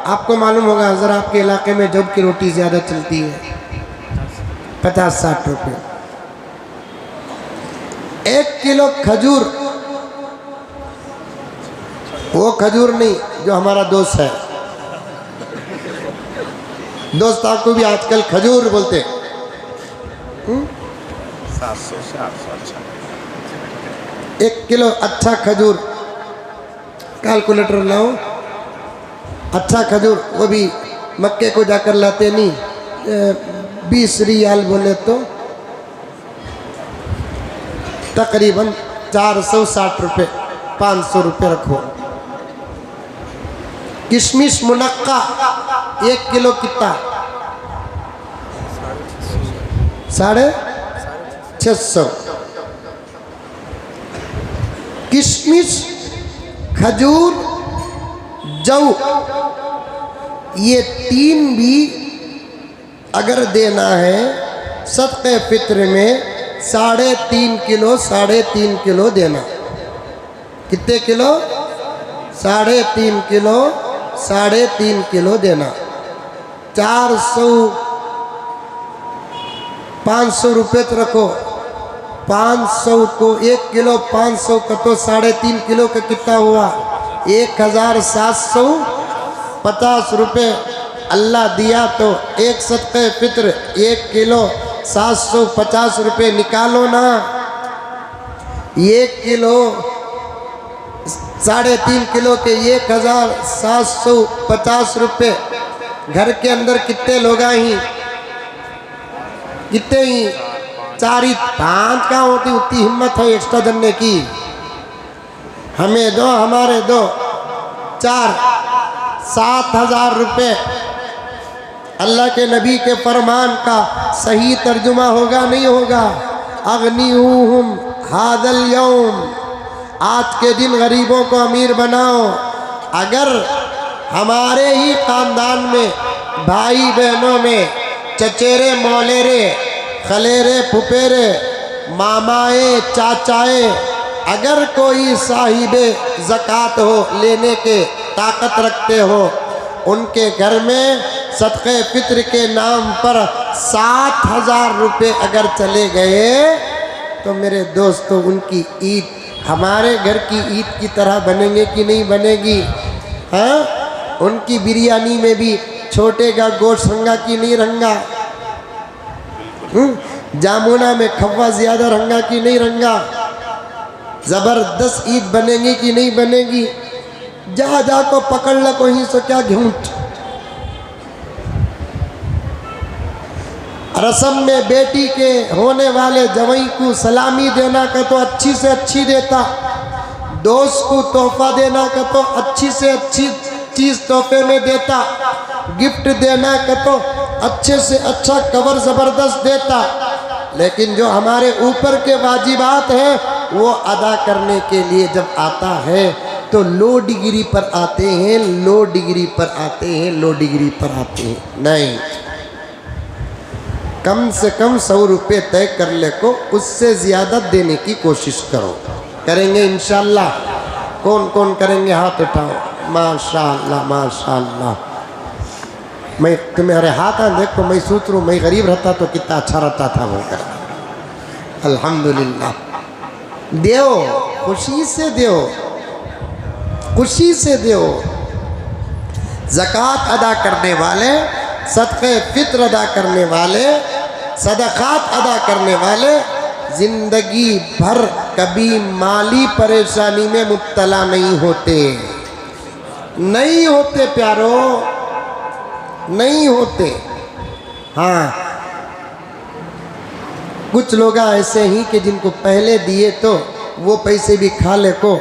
आपको मालूम होगा, जरा आपके इलाके में जौ की रोटी ज़्यादा चलती है, 50-60 रुपये। 1 किलो खजूर, वो खजूर नहीं जो हमारा दोस्त है, दोस्त आपको भी आजकल खजूर बोलते। 1 किलो अच्छा खजूर, कैलकुलेटर लाओ। अच्छा खजूर, वो भी मक्के को जाकर लाते नहीं, 20 रियाल बोले तो तकरीबन 460 रुपये, 500 रुपये रखो। किशमिश मुनक्का 1 किलो कितना? 650। किशमिश, खजूर, जौ, ये 3 भी अगर देना है सदक़े फित्र में 3.5 किलो, 3.5 किलो देना। कितने किलो? 3.5 किलो, 3.5 किलो देना। 400, 500 रुपये तो रखो। 500 को 1 किलो 500 का तो 3.5 किलो का कितना हुआ? 1750 रुपये अल्लाह दिया। तो एक सदक़े फित्र 1 किलो 750 रुपये निकालो ना। 1 किलो 3.5 किलो के 1750 रुपये। घर के अंदर कितने लोग ही? कितने ही? 4-5 कहाँ होती? उतनी हिम्मत है एक्स्ट्रा जनने की। हमें दो, हमारे दो, 4-7 रुपये। अल्लाह के नबी के फरमान का सही तर्जुमा होगा नहीं होगा? अगनीहुम हादल यौम, आज के दिन गरीबों को अमीर बनाओ। अगर हमारे ही खानदान में, भाई बहनों में, चचेरे मौलेरे, खलेरे फुपेरे, मामाए चाचाए, अगर कोई साहिबे ज़कात हो, लेने के ताकत रखते हो, उनके घर में सदक़े फित्र के नाम पर 60,000 रुपये अगर चले गए तो मेरे दोस्तों उनकी ईद हमारे घर की ईद की तरह बनेंगे कि नहीं बनेगी? हाँ, उनकी बिरयानी में भी छोटेगा गोश्त रंगा कि नहीं रंगा? जामुना में खव्वा ज़्यादा रंगा कि नहीं रंगा? ज़बरदस्त ईद बनेगी कि नहीं बनेगी? जा जा को पकड़ लो कहीं से, क्या घूंट। रस्म में बेटी के होने वाले जवाई को सलामी देना का तो अच्छी से अच्छी देता, दोस्त को तोहफा देना का तो अच्छी से अच्छी चीज़ तोहफे में देता, गिफ्ट देना का तो अच्छे से अच्छा कवर ज़बरदस्त देता, लेकिन जो हमारे ऊपर के वाजिबात हैं वो अदा करने के लिए जब आता है तो लो डिग्री पर आते हैं, लो डिग्री पर आते हैं, लो डिग्री पर आते हैं। नहीं, कम से कम 100 रुपये तय कर ले को उससे ज़्यादा देने की कोशिश करो। करेंगे इंशाअल्लाह? कौन कौन करेंगे? हाथ उठाओ। माशाअल्लाह माशाअल्लाह। मैं तुम्हारे हाथ देखो, मैं सोच रहा हूँ मैं गरीब रहता तो कितना अच्छा रहता था बोलकर। अल्हम्दुलिल्लाह। देओ, खुशी से देओ, खुशी से देओ। ज़कात अदा करने वाले, सदक़े फित्र अदा करने वाले, सदक़ात अदा करने वाले ज़िंदगी भर कभी माली परेशानी में मुब्तला नहीं होते, नहीं होते प्यारो, नहीं होते। हाँ, कुछ लोग ऐसे ही कि जिनको पहले दिए तो वो पैसे भी खा ले को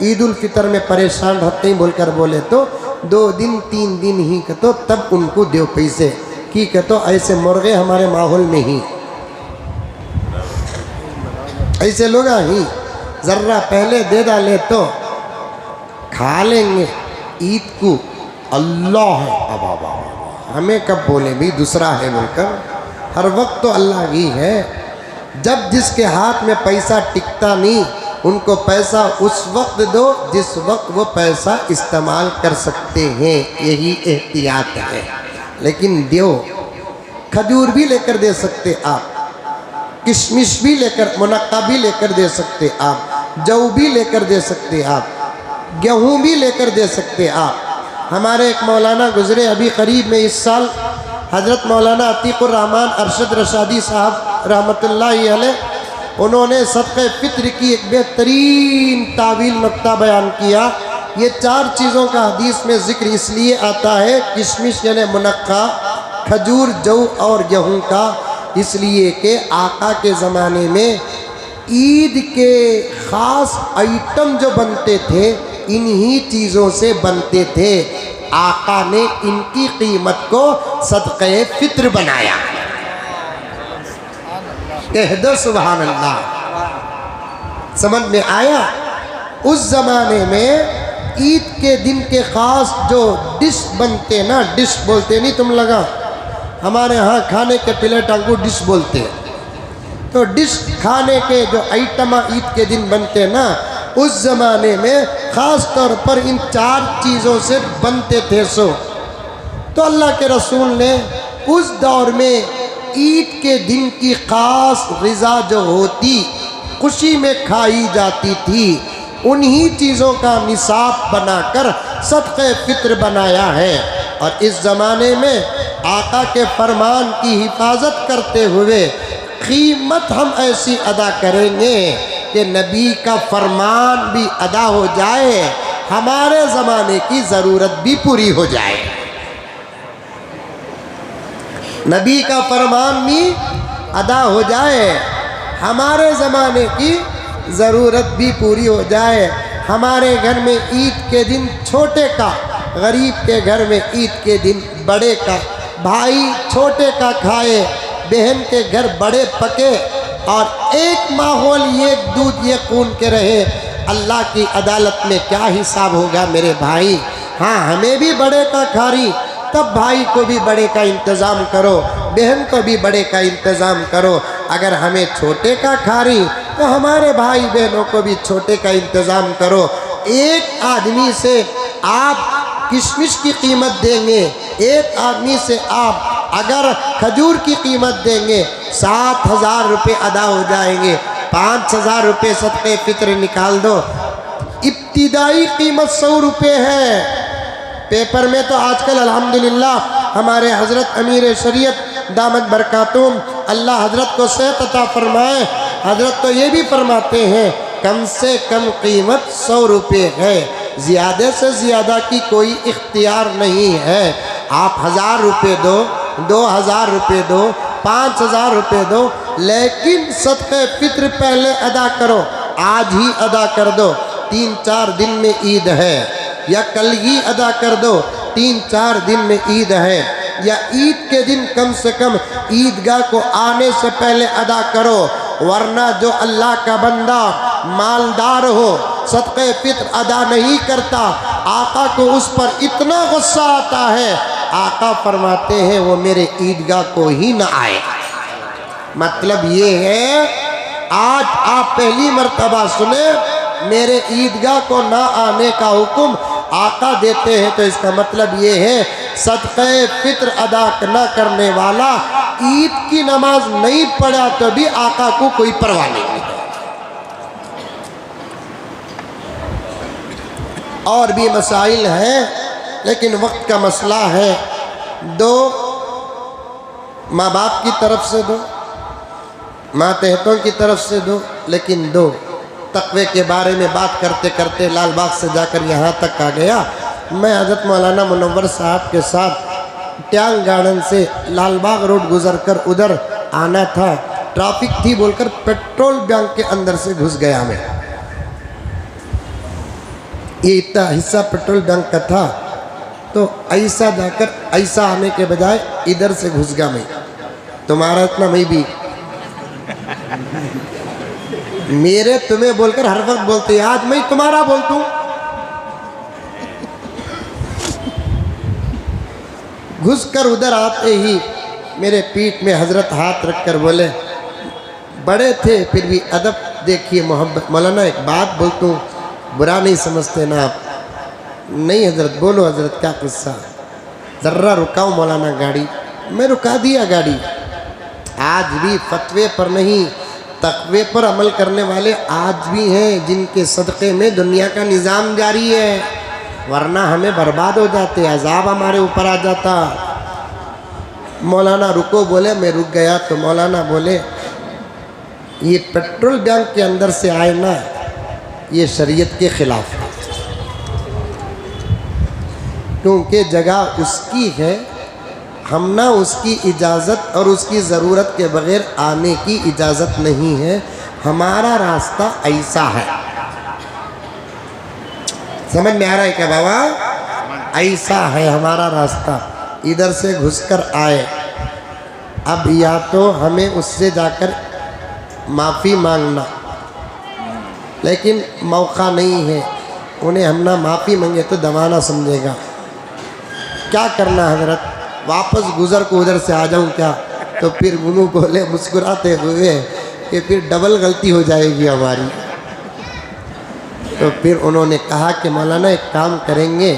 ईद उल फितर में परेशान रहते ही बोलकर बोले तो 2 दिन 3 दिन ही कहतो तब उनको दो पैसे की कहतो। ऐसे मुर्गे हमारे माहौल में ही ऐसे लोग ही ज़र्रा पहले दे डाले तो खा लेंगे ईद को। अल्लाह है, अब हमें कब बोले भी दूसरा है बोलकर। हर वक्त तो अल्लाह ही है। जब जिसके हाथ में पैसा टिकता नहीं उनको पैसा उस वक्त दो जिस वक्त वो पैसा इस्तेमाल कर सकते हैं, यही एहतियात है। लेकिन दो, खजूर भी लेकर दे सकते आप, किशमिश भी लेकर, मुनक्का भी लेकर दे सकते आप, जौ भी लेकर दे सकते आप, गेहूँ भी लेकर दे सकते आप। हमारे एक मौलाना गुजरे अभी करीब में इस साल, हज़रत मौलाना अतीकुर रहमान अरशद रशादी साहब रहमतुल्लाहि अलैह, उन्होंने सदक़े फित्र की एक बेहतरीन तावील नुक्ता बयान किया। ये 4 चीज़ों का हदीस में ज़िक्र इसलिए आता है, किशमिश यानी मुनक्का, खजूर, जौ और गेहूँ का, इसलिए कि आका के ज़माने में ईद के ख़ास आइटम जो बनते थे इन्हीं चीज़ों से बनते थे। आका ने इनकी कीमत को सदक़े फित्र बनाया। कह दो सुभान अल्लाह। समझ में आया? उस ज़माने में ईद के दिन के ख़ास जो डिश बनते ना, डिश बोलते नहीं तुम लगा, हमारे यहाँ खाने के प्लेटों को डिश बोलते हैं। तो डिश खाने के जो आइटम ईद के दिन बनते ना, उस ज़माने में ख़ास तौर पर इन 4 चीज़ों से बनते थे। तो अल्लाह के रसूल ने उस दौर में ईद के दिन की ख़ास ग़िज़ा जो होती, खुशी में खाई जाती थी, उन्हीं चीज़ों का निसाब बनाकर सदक़े फित्र बनाया है। और इस ज़माने में आका के फरमान की हिफाजत करते हुए कीमत हम ऐसी अदा करेंगे कि नबी का फरमान भी अदा हो जाए, हमारे ज़माने की ज़रूरत भी पूरी हो जाए। नबी का फरमान भी अदा हो जाए, हमारे ज़माने की ज़रूरत भी पूरी हो जाए। हमारे घर में ईद के दिन छोटे का, गरीब के घर में ईद के दिन बड़े का, भाई छोटे का खाए, बहन के घर बड़े पके, और एक माहौल, एक दूध, एक खून के रहे। अल्लाह की अदालत में क्या हिसाब होगा मेरे भाई? हाँ, हमें भी बड़े का खारी, तब भाई को भी बड़े का इंतज़ाम करो, बहन को भी बड़े का इंतज़ाम करो। अगर हमें छोटे का खारी तो हमारे भाई बहनों को भी छोटे का इंतज़ाम करो। एक आदमी से आप किशमिश की कीमत देंगे, एक आदमी से आप अगर खजूर की कीमत देंगे 7,000 रुपये अदा हो जाएंगे। 5,000 रुपये सदक़े फित्र निकाल दो। इब्तिदाई कीमत 100 रुपये है। पेपर में तो आजकल अल्हम्दुलिल्लाह हमारे हज़रत अमीर शरीयत दामत बरकातुम, अल्लाह हज़रत को सेहत अता फरमाए, हज़रत तो ये भी फरमाते हैं कम से कम कीमत 100 रुपये है, ज़्यादा से ज़्यादा की कोई इख्तियार नहीं है। आप 1,000 रुपये दो, 2,000 रुपये दो, 5,000 रुपये दो, लेकिन सदक़े फित्र पहले अदा करो। आज ही अदा कर दो, 3-4 दिन में ईद है, या कल ही अदा कर दो, 3-4 दिन में ईद है। या ईद के दिन कम से कम ईदगाह को आने से पहले अदा करो, वरना जो अल्लाह का बंदा मालदार हो सदक़े फित्र अदा नहीं करता, आका को उस पर इतना गुस्सा आता है, आका फरमाते हैं वो मेरे ईदगाह को ही न आए। मतलब ये है, आज आप पहली मर्तबा सुने मेरे ईदगाह को ना आने का हुक्म आका देते हैं, तो इसका मतलब ये है सदक़े फित्र अदा न करने वाला ईद की नमाज नहीं पढ़ा तो भी आका को कोई परवाह नहीं है। और भी मसाइल हैं, लेकिन वक्त का मसला है। दो माँ बाप की तरफ से दो, मातहतों की तरफ से दो, लेकिन दो तक़वे के बारे में बात करते करते लाल बाग से जाकर यहाँ तक आ गया। मैं हज़रत मौलाना मुनव्वर साहब के साथ ट्यांग गार्डन से लाल बाग रोड गुजर कर उधर आना था, ट्रैफिक थी बोलकर पेट्रोल बैंक के अंदर से घुस गया मैं। ये इतना हिस्सा पेट्रोल बैंक का था, तो ऐसा जाकर ऐसा आने के बजाय इधर से घुस गया मैं। तुम्हारा इतना मैं भी मेरे तुम्हें बोलकर हर वक्त बोलते, आज मैं तुम्हारा बोलता हूं। घुसकर उधर आते ही मेरे पीठ में हजरत हाथ रखकर बोले, बड़े थे फिर भी अदब देखिए मोहब्बत। मौलाना एक बात बोलता हूँ, बुरा नहीं समझते ना आप? नहीं हजरत। बोलो हजरत क्या किस्सा? ज़र्रा रुकाओ मौलाना गाड़ी। मैं रुका दिया गाड़ी। आज भी फतवे पर नहीं तक़वे पर अमल करने वाले आज भी हैं, जिनके सदक़े में दुनिया का निज़ाम जारी है, वरना हमें बर्बाद हो जाते, अज़ाब हमारे ऊपर आ जाता। मौलाना रुको बोले, मैं रुक गया तो मौलाना बोले ये पेट्रोल बैंक के अंदर से आए ना, ये शरीयत के ख़िलाफ़ है, क्योंकि जगह उसकी है, हम ना उसकी इजाज़त और उसकी ज़रूरत के बग़ैर आने की इजाज़त नहीं है। हमारा रास्ता ऐसा है, समझ में आ रहा है क्या बाबा? ऐसा है हमारा रास्ता, इधर से घुसकर आए। अब या तो हमें उससे जाकर माफ़ी मांगना, लेकिन मौका नहीं है, उन्हें हम ना माफ़ी मांगे तो दबाना समझेगा। क्या करना हजरत? वापस गुज़र को उधर से आ जाऊं क्या? तो फिर उन्होंने बोले मुस्कुराते हुए कि फिर डबल गलती हो जाएगी हमारी। तो फिर उन्होंने कहा कि मौलाना एक काम करेंगे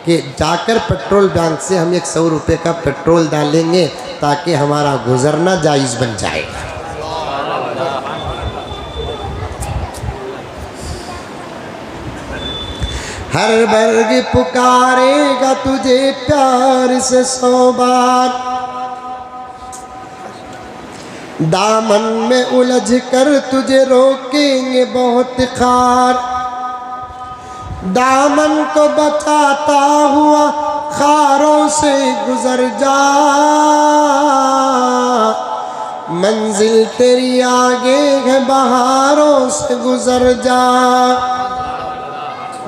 कि जाकर पेट्रोल बैंक से हम 100 रुपये का पेट्रोल डालेंगे ताकि हमारा गुज़रना जायज़ बन जाएगा। हर वर्ग पुकारेगा तुझे प्यार से 100 बार, दामन में उलझ कर तुझे रोकेंगे बहुत खार, दामन को बचाता हुआ खारों से गुजर जा, मंजिल तेरी आगे है बहारों से गुजर जा।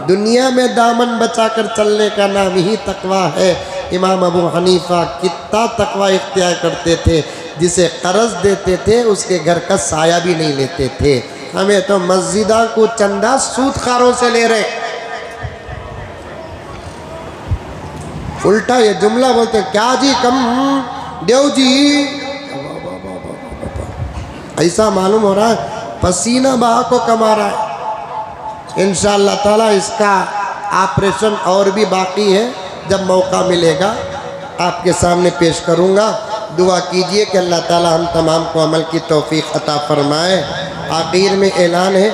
दुनिया में दामन बचाकर चलने का नाम ही तकवा है। इमाम अबू हनीफा कितना तकवा इख्तियार करते थे, जिसे कर्ज देते थे उसके घर का साया भी नहीं लेते थे। हमें तो मस्जिदा को चंदा सूदखारों से ले रहे। उल्टा ये जुमला बोलते क्या जी कम देव जी, ऐसा मालूम हो रहा है पसीना बहा को कमा रहा है। इंशाअल्लाह ताला इसका ऑपरेशन और भी बाकी है, जब मौका मिलेगा आपके सामने पेश करूँगा। दुआ कीजिए कि अल्लाह ताला हम तमाम को अमल की तौफीक अता फरमाए। आखिर में ऐलान है